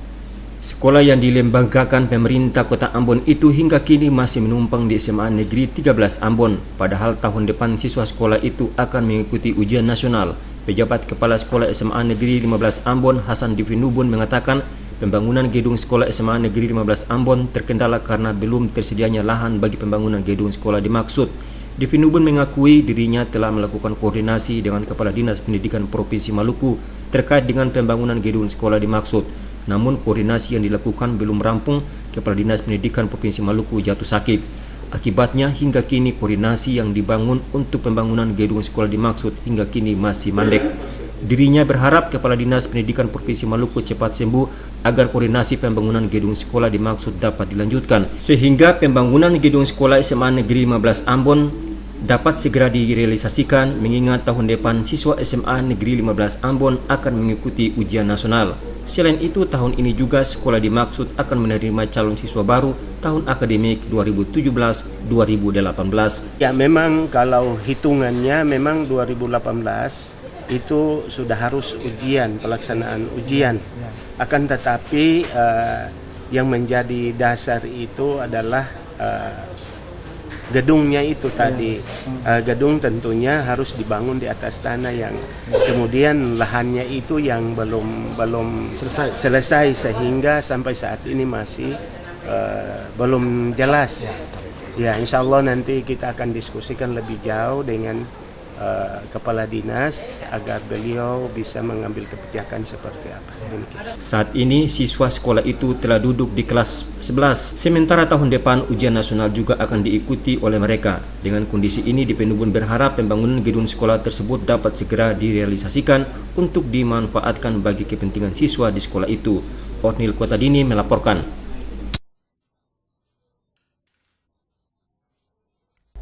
Sekolah yang dilembagakan pemerintah Kota Ambon itu hingga kini masih menumpang di SMA Negeri 13 Ambon. Padahal tahun depan siswa sekolah itu akan mengikuti ujian nasional. Pejabat Kepala Sekolah SMA Negeri 15 Ambon, Hasan Divinubun, mengatakan pembangunan gedung sekolah SMA Negeri 15 Ambon terkendala karena belum tersedianya lahan bagi pembangunan gedung sekolah dimaksud. Divinubun mengakui dirinya telah melakukan koordinasi dengan Kepala Dinas Pendidikan Provinsi Maluku terkait dengan pembangunan gedung sekolah dimaksud. Namun koordinasi yang dilakukan belum rampung. Kepala Dinas Pendidikan Provinsi Maluku jatuh sakit. Akibatnya hingga kini koordinasi yang dibangun untuk pembangunan gedung sekolah dimaksud hingga kini masih mandek. Dirinya berharap Kepala Dinas Pendidikan Provinsi Maluku cepat sembuh agar koordinasi pembangunan gedung sekolah dimaksud dapat dilanjutkan, sehingga pembangunan gedung sekolah SMA Negeri 15 Ambon dapat segera direalisasikan, mengingat tahun depan siswa SMA Negeri 15 Ambon akan mengikuti ujian nasional. Selain itu, tahun ini juga sekolah dimaksud akan menerima calon siswa baru tahun akademik 2017-2018. Ya, memang kalau hitungannya memang 2018 itu sudah harus ujian, pelaksanaan ujian. Akan tetapi yang menjadi dasar itu adalah gedungnya itu tadi. Gedung tentunya harus dibangun di atas tanah yang kemudian lahannya itu yang belum selesai sehingga sampai saat ini masih belum jelas. Ya, insya Allah nanti kita akan diskusikan lebih jauh dengan Kepala Dinas agar beliau bisa mengambil kebijakan seperti apa. Saat ini siswa sekolah itu telah duduk di kelas 11, sementara tahun depan ujian nasional juga akan diikuti oleh mereka. Dengan kondisi ini, Dipenhubun berharap pembangunan gedung sekolah tersebut dapat segera direalisasikan untuk dimanfaatkan bagi kepentingan siswa di sekolah itu. Otnil Kotadini melaporkan.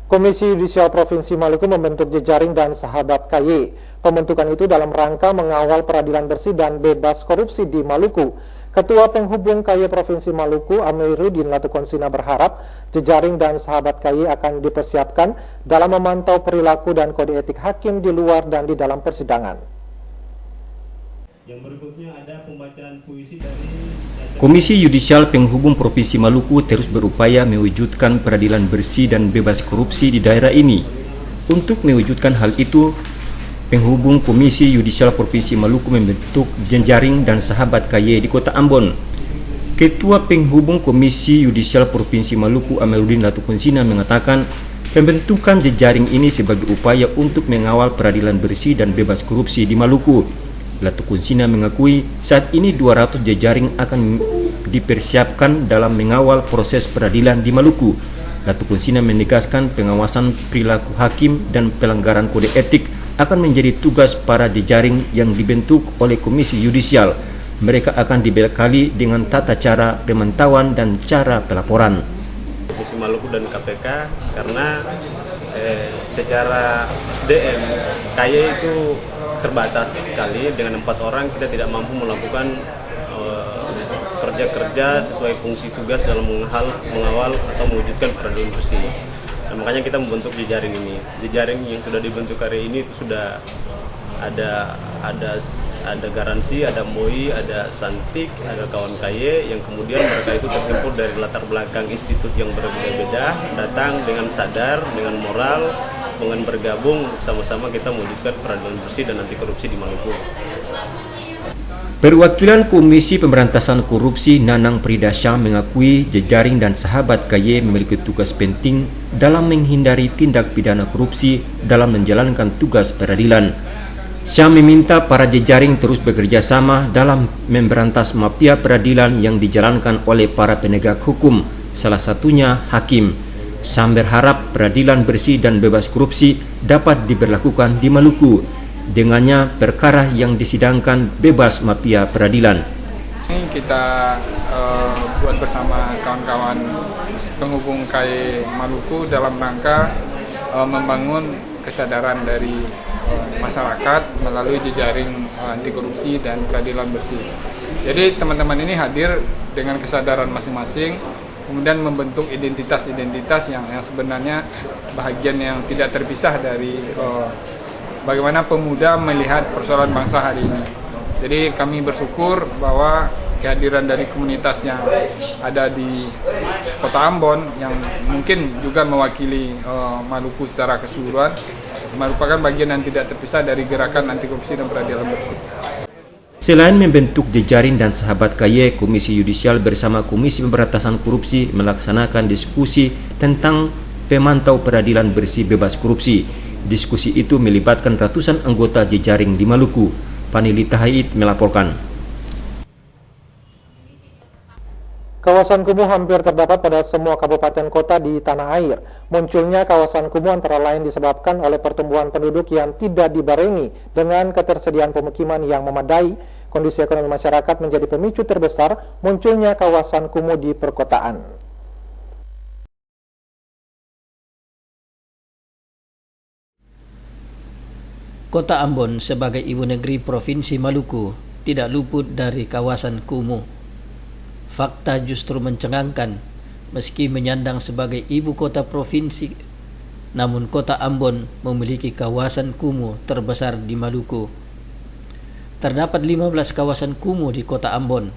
Komisi Yudisial Provinsi Maluku membentuk jejaring dan sahabat KY. Pembentukan itu dalam rangka mengawal peradilan bersih dan bebas korupsi di Maluku. Ketua Penghubung KY Provinsi Maluku, Amiruddin Latukonsina berharap jejaring dan sahabat KY akan dipersiapkan dalam memantau perilaku dan kode etik hakim di luar dan di dalam persidangan. Yang berikutnya ada pembacaan puisi dari Komisi Yudisial Penghubung Provinsi Maluku terus berupaya mewujudkan peradilan bersih dan bebas korupsi di daerah ini. Untuk mewujudkan hal itu, Penghubung Komisi Yudisial Provinsi Maluku membentuk jejaring dan sahabat KY di Kota Ambon. Ketua Penghubung Komisi Yudisial Provinsi Maluku, Amiruddin Latukonsina, mengatakan pembentukan jejaring ini sebagai upaya untuk mengawal peradilan bersih dan bebas korupsi di Maluku. Latukonsina mengakui saat ini 200 jejaring akan dipersiapkan dalam mengawal proses peradilan di Maluku. Latukonsina menegaskan pengawasan perilaku hakim dan pelanggaran kode etik akan menjadi tugas para jejaring yang dibentuk oleh Komisi Yudisial. Mereka akan dibekali dengan tata cara pemantauan dan cara pelaporan. Provinsi Maluku dan KPK karena secara DM KY itu terbatas sekali, dengan 4 orang kita tidak mampu melakukan kerja-kerja sesuai fungsi tugas dalam mengawal atau mewujudkan peradilan bersih. Nah, makanya kita membentuk jejaring ini. Jejaring yang sudah dibentuk hari ini itu sudah ada garansi, ada MOI, ada Santik, ada kawan KY yang kemudian mereka itu terhimpun dari latar belakang institut yang berbeda-beda, datang dengan sadar, dengan moral, dengan bergabung sama-sama kita mewujudkan peradilan bersih dan anti korupsi di Maluku. Perwakilan Komisi Pemberantasan Korupsi Nanang Prida Syam mengakui jejaring dan sahabat KY memiliki tugas penting dalam menghindari tindak pidana korupsi dalam menjalankan tugas peradilan. Syam meminta para jejaring terus bekerja sama dalam memberantas mafia peradilan yang dijalankan oleh para penegak hukum, salah satunya hakim. Syam berharap peradilan bersih dan bebas korupsi dapat diberlakukan di Maluku. Dengannya perkara yang disidangkan bebas mafia peradilan. Ini kita buat bersama kawan-kawan penghubung KY Maluku dalam rangka membangun kesadaran dari masyarakat melalui jejaring anti korupsi dan peradilan bersih. Jadi teman-teman ini hadir dengan kesadaran masing-masing, kemudian membentuk identitas-identitas yang sebenarnya bahagian yang tidak terpisah dari bagaimana pemuda melihat persoalan bangsa hari ini. Jadi kami bersyukur bahwa kehadiran dari komunitas yang ada di Kota Ambon yang mungkin juga mewakili Maluku secara keseluruhan merupakan bagian yang tidak terpisah dari gerakan anti korupsi dan peradilan bersih. Selain membentuk jejaring dan sahabat KY, Komisi Yudisial bersama Komisi Pemberantasan Korupsi melaksanakan diskusi tentang pemantau peradilan bersih bebas korupsi. Diskusi itu melibatkan ratusan anggota jejaring di Maluku. Panili Tahait melaporkan. Kawasan kumuh hampir terdapat pada semua kabupaten kota di tanah air. Munculnya kawasan kumuh antara lain disebabkan oleh pertumbuhan penduduk yang tidak dibarengi dengan ketersediaan pemukiman yang memadai. Kondisi ekonomi masyarakat menjadi pemicu terbesar munculnya kawasan kumuh di perkotaan. Kota Ambon sebagai ibu negeri Provinsi Maluku tidak luput dari kawasan kumuh. Fakta justru mencengangkan, meski menyandang sebagai ibu kota provinsi, namun kota Ambon memiliki kawasan kumuh terbesar di Maluku. Terdapat 15 kawasan kumuh di kota Ambon.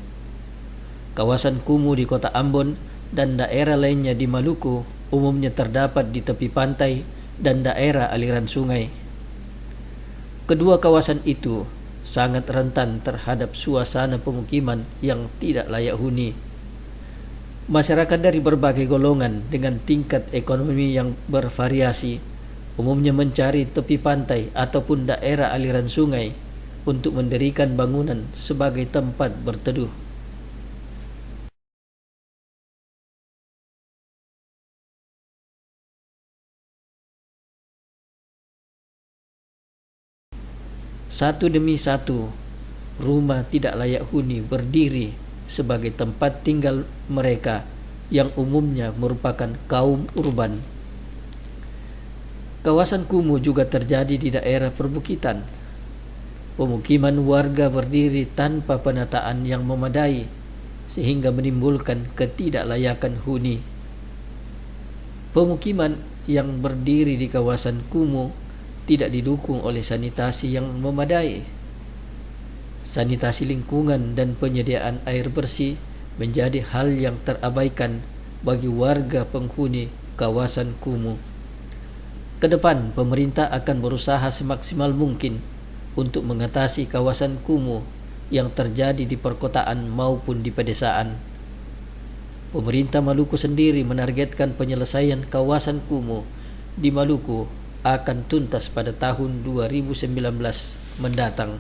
Kawasan kumuh di kota Ambon dan daerah lainnya di Maluku umumnya terdapat di tepi pantai dan daerah aliran sungai. Kedua kawasan itu sangat rentan terhadap suasana pemukiman yang tidak layak huni. Masyarakat dari berbagai golongan dengan tingkat ekonomi yang bervariasi umumnya mencari tepi pantai ataupun daerah aliran sungai untuk mendirikan bangunan sebagai tempat berteduh. Satu demi satu, rumah tidak layak huni berdiri sebagai tempat tinggal mereka yang umumnya merupakan kaum urban. Kawasan kumuh juga terjadi di daerah perbukitan. Pemukiman warga berdiri tanpa penataan yang memadai sehingga menimbulkan ketidaklayakan huni. Pemukiman yang berdiri di kawasan kumuh tidak didukung oleh sanitasi yang memadai. Sanitasi lingkungan dan penyediaan air bersih menjadi hal yang terabaikan bagi warga penghuni kawasan kumuh. Kedepan, pemerintah akan berusaha semaksimal mungkin untuk mengatasi kawasan kumuh yang terjadi di perkotaan maupun di pedesaan. Pemerintah Maluku sendiri menargetkan penyelesaian kawasan kumuh di Maluku akan tuntas pada tahun 2019 mendatang.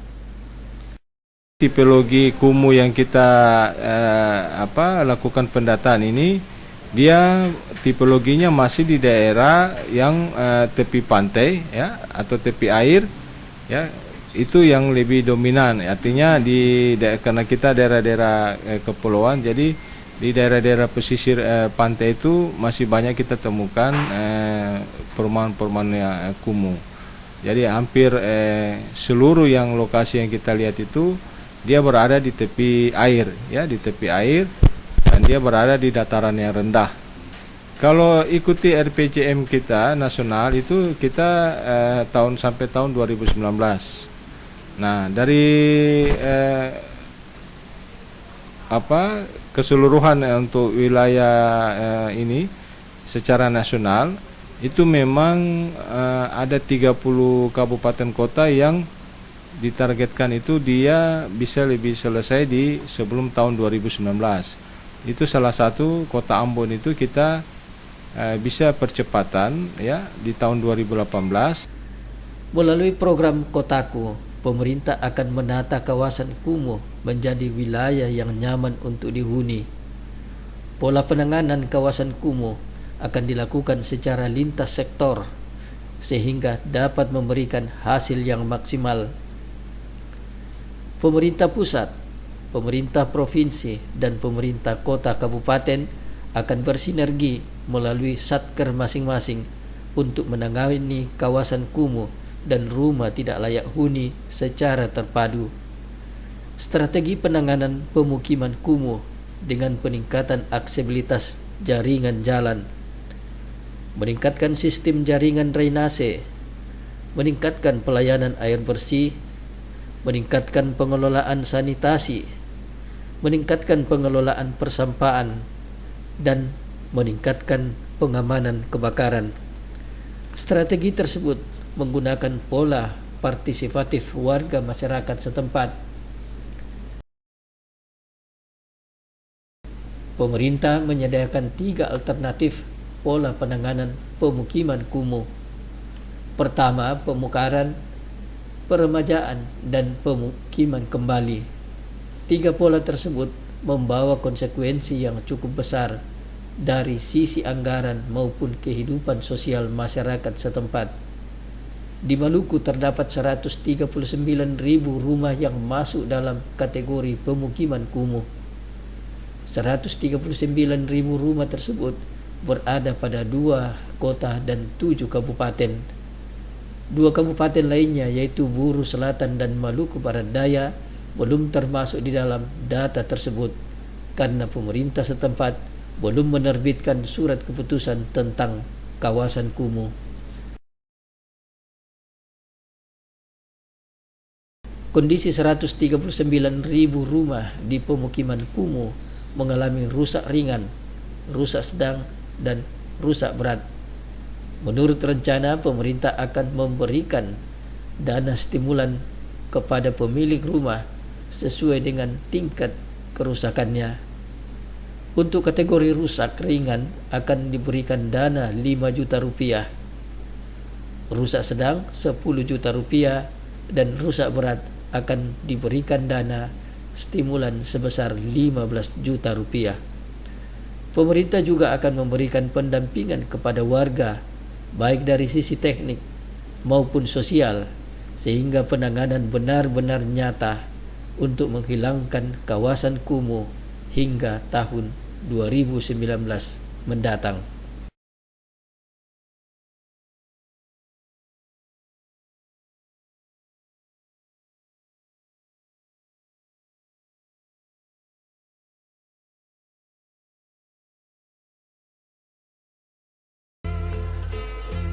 Tipologi kumuh yang kita lakukan pendataan ini, dia tipologinya masih di daerah yang tepi pantai ya atau tepi air ya, itu yang lebih dominan. Artinya karena kita daerah-daerah kepulauan, jadi di daerah-daerah pesisir pantai itu masih banyak kita temukan perumahan-perumahan kumuh. Jadi hampir seluruh yang lokasi yang kita lihat itu dia berada di tepi air, ya, di tepi air, dan dia berada di dataran yang rendah. Kalau ikuti RPJM kita nasional itu kita sampai tahun 2019. Nah, dari keseluruhan untuk wilayah ini secara nasional itu memang ada 30 kabupaten kota yang ditargetkan itu dia bisa lebih selesai di sebelum tahun 2019. Itu salah satu kota Ambon itu kita bisa percepatan ya di tahun 2018. Melalui program Kotaku, pemerintah akan menata kawasan kumuh menjadi wilayah yang nyaman untuk dihuni. Pola penanganan kawasan kumuh akan dilakukan secara lintas sektor sehingga dapat memberikan hasil yang maksimal. Pemerintah pusat, pemerintah provinsi, dan pemerintah kota kabupaten akan bersinergi melalui satker masing-masing untuk menangani kawasan kumuh dan rumah tidak layak huni secara terpadu. Strategi penanganan pemukiman kumuh dengan peningkatan aksesibilitas jaringan jalan, meningkatkan sistem jaringan drainase, meningkatkan pelayanan air bersih, meningkatkan pengelolaan sanitasi, meningkatkan pengelolaan persampahan, dan meningkatkan pengamanan kebakaran. Strategi tersebut menggunakan pola partisipatif warga masyarakat setempat. Pemerintah menyediakan 3 alternatif pola penanganan pemukiman kumuh. Pertama, pemekaran, peremajaan, dan pemukiman kembali. 3 pola tersebut membawa konsekuensi yang cukup besar dari sisi anggaran maupun kehidupan sosial masyarakat setempat. Di Maluku terdapat 139.000 rumah yang masuk dalam kategori pemukiman kumuh. 139.000 rumah tersebut berada pada 2 kota dan 7 kabupaten. 2 kabupaten lainnya yaitu Buru Selatan dan Maluku Barat Daya belum termasuk di dalam data tersebut karena pemerintah setempat belum menerbitkan surat keputusan tentang kawasan kumuh. Kondisi 139.000 rumah di pemukiman kumuh mengalami rusak ringan, rusak sedang, dan rusak berat. Menurut rencana, pemerintah akan memberikan dana stimulan kepada pemilik rumah sesuai dengan tingkat kerusakannya. Untuk kategori rusak ringan akan diberikan dana 5 juta rupiah, rusak sedang 10 juta rupiah, dan rusak berat akan diberikan dana stimulan sebesar 15 juta rupiah. Pemerintah juga akan memberikan pendampingan kepada warga baik dari sisi teknik maupun sosial sehingga penanganan benar-benar nyata untuk menghilangkan kawasan kumuh hingga tahun 2019 mendatang.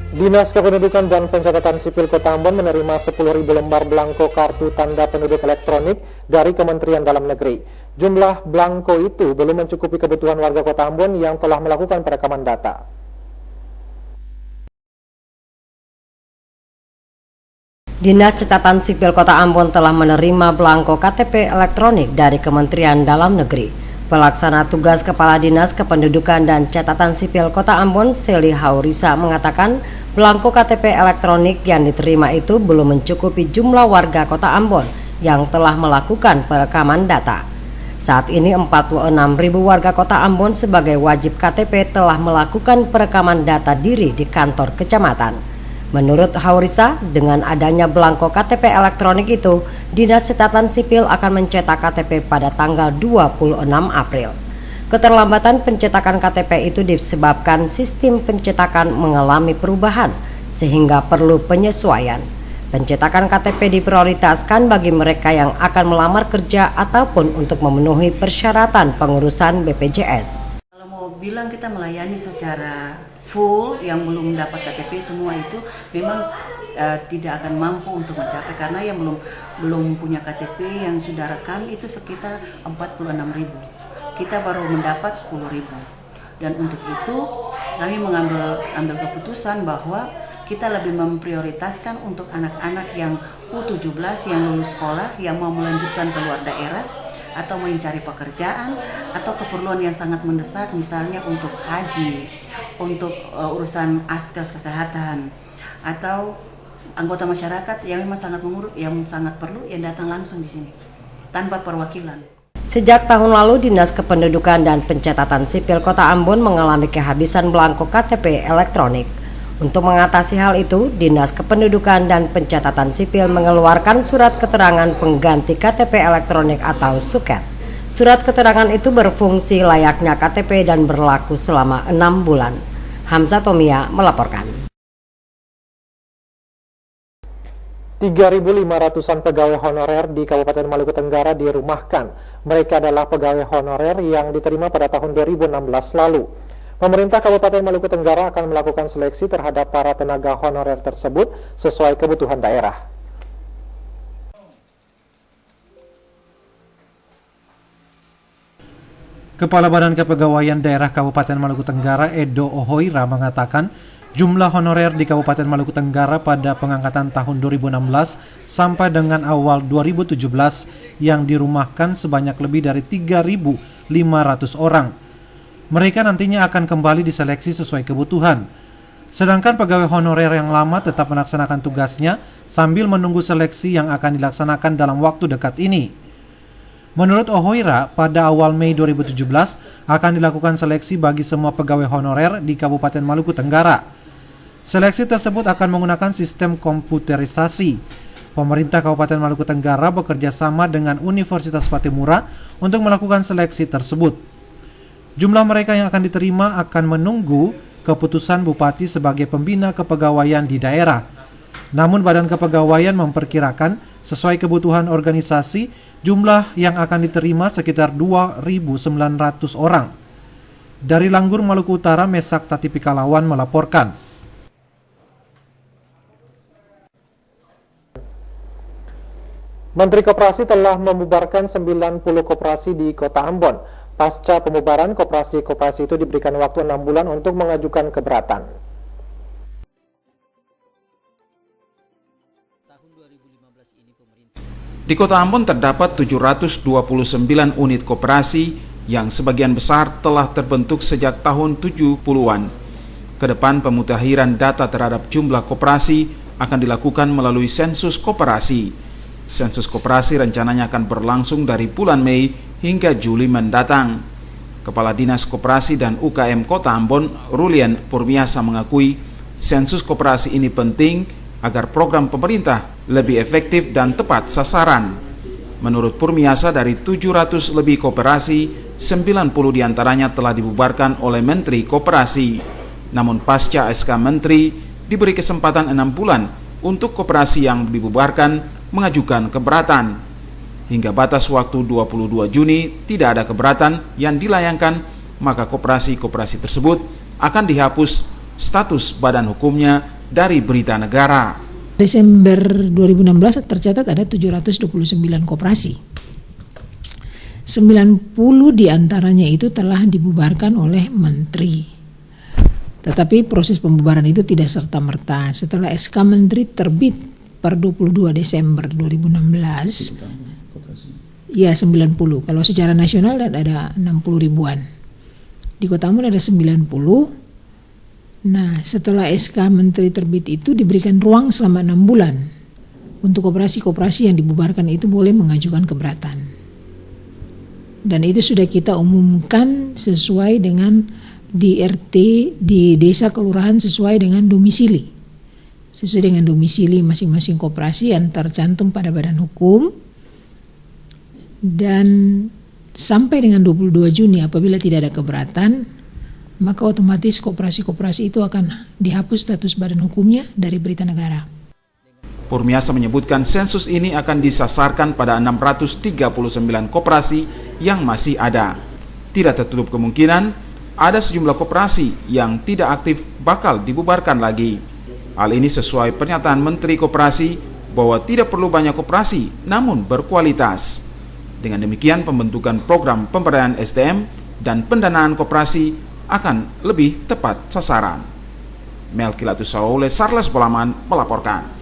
Dinas Kependudukan dan Pencatatan Sipil Kota Ambon menerima 10.000 lembar belangko kartu tanda penduduk elektronik dari Kementerian Dalam Negeri. Jumlah belangko itu belum mencukupi kebutuhan warga Kota Ambon yang telah melakukan perekaman data. Dinas Catatan Sipil Kota Ambon telah menerima belangko KTP elektronik dari Kementerian Dalam Negeri. Pelaksana tugas Kepala Dinas Kependudukan dan Catatan Sipil Kota Ambon, Seli Haurisa, mengatakan belangko KTP elektronik yang diterima itu belum mencukupi jumlah warga Kota Ambon yang telah melakukan perekaman data. Saat ini 46.000 warga Kota Ambon sebagai wajib KTP telah melakukan perekaman data diri di kantor kecamatan. Menurut Haurisa, dengan adanya belangko KTP elektronik itu, Dinas Catatan Sipil akan mencetak KTP pada tanggal 26 April. Keterlambatan pencetakan KTP itu disebabkan sistem pencetakan mengalami perubahan, sehingga perlu penyesuaian. Pencetakan KTP diprioritaskan bagi mereka yang akan melamar kerja ataupun untuk memenuhi persyaratan pengurusan BPJS. Kalau mau bilang kita melayani secara full yang belum mendapat KTP semua itu memang tidak akan mampu untuk mencapai karena yang belum punya KTP yang sudah rekam itu sekitar 46.000. Kita baru mendapat 10.000. Dan untuk itu kami ambil keputusan bahwa kita lebih memprioritaskan untuk anak-anak yang U17 yang lulus sekolah yang mau melanjutkan keluar daerah atau mencari pekerjaan atau keperluan yang sangat mendesak misalnya untuk haji, untuk urusan askes kesehatan atau anggota masyarakat yang memang sangat perlu yang datang langsung di sini tanpa perwakilan. Sejak tahun lalu, Dinas Kependudukan dan Pencatatan Sipil Kota Ambon mengalami kehabisan belangko KTP elektronik. Untuk mengatasi hal itu, Dinas Kependudukan dan Pencatatan Sipil mengeluarkan surat keterangan pengganti KTP elektronik atau SUKET. Surat keterangan itu berfungsi layaknya KTP dan berlaku selama 6 bulan. Hamzah Tomia melaporkan. 3.500-an pegawai honorer di Kabupaten Maluku Tenggara dirumahkan. Mereka adalah pegawai honorer yang diterima pada tahun 2016 lalu. Pemerintah Kabupaten Maluku Tenggara akan melakukan seleksi terhadap para tenaga honorer tersebut sesuai kebutuhan daerah. Kepala Badan Kepegawaian Daerah Kabupaten Maluku Tenggara Edo Ohoira mengatakan jumlah honorer di Kabupaten Maluku Tenggara pada pengangkatan tahun 2016 sampai dengan awal 2017 yang dirumahkan sebanyak lebih dari 3.500 orang. Mereka nantinya akan kembali diseleksi sesuai kebutuhan. Sedangkan pegawai honorer yang lama tetap melaksanakan tugasnya sambil menunggu seleksi yang akan dilaksanakan dalam waktu dekat ini. Menurut Ohoira, pada awal Mei 2017 akan dilakukan seleksi bagi semua pegawai honorer di Kabupaten Maluku Tenggara. Seleksi tersebut akan menggunakan sistem komputerisasi. Pemerintah Kabupaten Maluku Tenggara bekerja sama dengan Universitas Patimura untuk melakukan seleksi tersebut. Jumlah mereka yang akan diterima akan menunggu keputusan Bupati sebagai pembina kepegawaian di daerah. Namun Badan Kepegawaian memperkirakan sesuai kebutuhan organisasi, jumlah yang akan diterima sekitar 2.900 orang. Dari Langgur, Maluku Utara, Mesak Tati Pikalawan melaporkan. Menteri Koperasi telah membubarkan 90 koperasi di Kota Ambon. Pasca pembubaran, koperasi-koperasi itu diberikan waktu 6 bulan untuk mengajukan keberatan. Di Kota Ambon terdapat 729 unit koperasi yang sebagian besar telah terbentuk sejak tahun 70-an. Kedepan pemutakhiran data terhadap jumlah koperasi akan dilakukan melalui sensus koperasi. Sensus koperasi rencananya akan berlangsung dari bulan Mei hingga Juli mendatang. Kepala Dinas Koperasi dan UKM Kota Ambon, Rulian Purmiasa, mengakui sensus koperasi ini penting agar program pemerintah lebih efektif dan tepat sasaran. Menurut Purmiasa, dari 700 lebih koperasi, 90 diantaranya telah dibubarkan oleh Menteri Koperasi. Namun pasca SK Menteri, diberi kesempatan 6 bulan untuk koperasi yang dibubarkan mengajukan keberatan. Hingga batas waktu 22 Juni tidak ada keberatan yang dilayangkan, maka koperasi-koperasi tersebut akan dihapus status badan hukumnya dari Berita Negara. Desember 2016 tercatat ada 729 koperasi. 90 diantaranya itu telah dibubarkan oleh menteri. Tetapi proses pembubaran itu tidak serta-merta. Setelah SK Menteri terbit per 22 Desember 2016, ya 90. Kalau secara nasional ada 60 ribuan. Di Kota Ambon ada 90. Nah, setelah SK Menteri terbit itu diberikan ruang selama 6 bulan untuk koperasi-koperasi yang dibubarkan itu boleh mengajukan keberatan. Dan itu sudah kita umumkan sesuai dengan di RT, di desa kelurahan sesuai dengan domisili. Sesuai dengan domisili masing-masing koperasi yang tercantum pada badan hukum. Dan sampai dengan 22 Juni apabila tidak ada keberatan, maka otomatis koperasi-koperasi itu akan dihapus status badan hukumnya dari Berita Negara. Purmiasa menyebutkan sensus ini akan disasarkan pada 639 koperasi yang masih ada. Tidak tertutup kemungkinan ada sejumlah koperasi yang tidak aktif bakal dibubarkan lagi. Hal ini sesuai pernyataan Menteri Koperasi bahwa tidak perlu banyak koperasi namun berkualitas. Dengan demikian pembentukan program pemberdayaan SDM dan pendanaan koperasi akan lebih tepat sasaran. Melkilatus Saule, Sarles Bolaman melaporkan.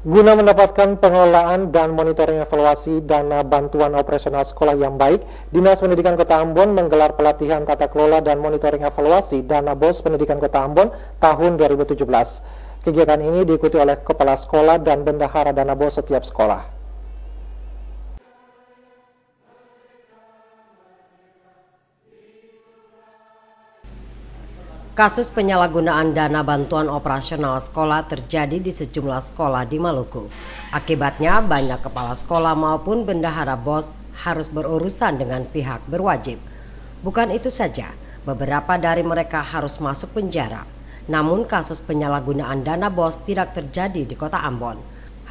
Guna mendapatkan pengelolaan dan monitoring evaluasi dana bantuan operasional sekolah yang baik, Dinas Pendidikan Kota Ambon menggelar pelatihan tata kelola dan monitoring evaluasi dana BOS Pendidikan Kota Ambon tahun 2017. Kegiatan ini diikuti oleh kepala sekolah dan bendahara dana BOS setiap sekolah. Kasus penyalahgunaan dana bantuan operasional sekolah terjadi di sejumlah sekolah di Maluku. Akibatnya banyak kepala sekolah maupun bendahara BOS harus berurusan dengan pihak berwajib. Bukan itu saja, beberapa dari mereka harus masuk penjara. Namun kasus penyalahgunaan dana BOS tidak terjadi di Kota Ambon.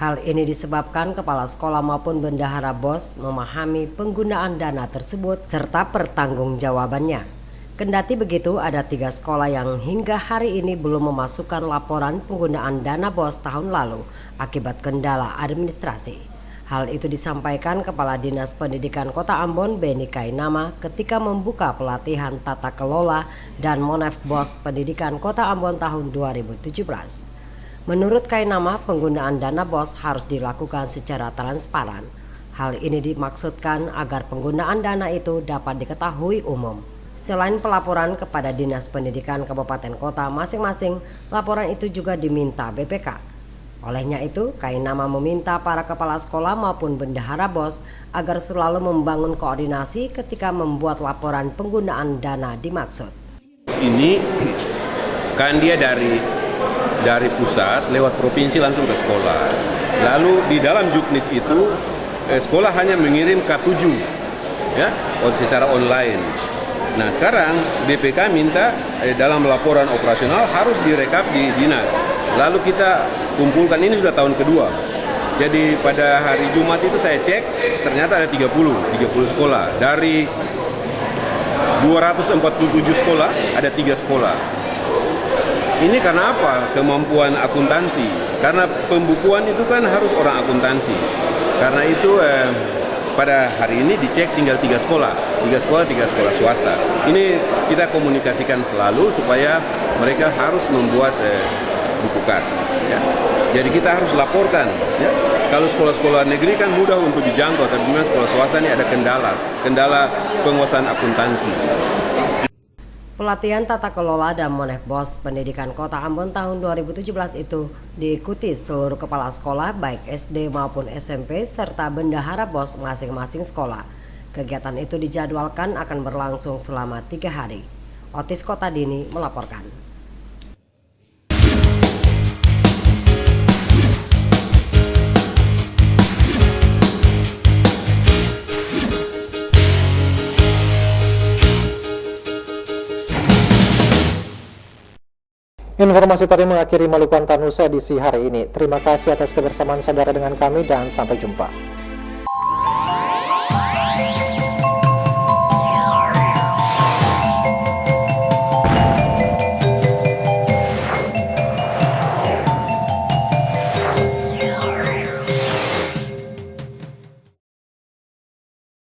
Hal ini disebabkan kepala sekolah maupun bendahara BOS memahami penggunaan dana tersebut serta pertanggungjawabannya. Kendati begitu, ada 3 sekolah yang hingga hari ini belum memasukkan laporan penggunaan dana BOS tahun lalu akibat kendala administrasi. Hal itu disampaikan Kepala Dinas Pendidikan Kota Ambon, Beni Kainama, ketika membuka pelatihan tata kelola dan monef BOS Pendidikan Kota Ambon tahun 2017. Menurut Kainama, penggunaan dana BOS harus dilakukan secara transparan. Hal ini dimaksudkan agar penggunaan dana itu dapat diketahui umum. Selain pelaporan kepada Dinas Pendidikan Kabupaten Kota masing-masing, laporan itu juga diminta BPK. Olehnya itu, Kainama meminta para kepala sekolah maupun bendahara BOS agar selalu membangun koordinasi ketika membuat laporan penggunaan dana dimaksud. Ini kan dia dari pusat lewat provinsi langsung ke sekolah. Lalu di dalam Juknis itu sekolah hanya mengirim K7 ya, secara online. Nah sekarang BPK minta dalam laporan operasional harus direkap di dinas. Lalu kita kumpulkan, ini sudah tahun kedua. Jadi pada hari Jumat itu saya cek, ternyata ada 30 sekolah. Dari 247 sekolah, ada 3 sekolah. Ini karena apa? Kemampuan akuntansi. Karena pembukuan itu kan harus orang akuntansi. Karena itu pada hari ini dicek tinggal 3 sekolah. 3 sekolah swasta. Ini kita komunikasikan selalu supaya mereka harus membuat buku kas. Ya. Jadi kita harus laporkan. Ya. Kalau sekolah-sekolah negeri kan mudah untuk dijangkau, tapi memang sekolah swasta ini ada kendala penguasaan akuntansi. Pelatihan tata kelola dan monef BOS Pendidikan Kota Ambon tahun 2017 itu diikuti seluruh kepala sekolah baik SD maupun SMP serta bendahara BOS masing-masing sekolah. Kegiatan itu dijadwalkan akan berlangsung selama 3 hari. Otis Kotadini melaporkan. Informasi tadi mengakhiri Maluku Antanusa edisi hari ini. Terima kasih atas kebersamaan saudara dengan kami dan sampai jumpa.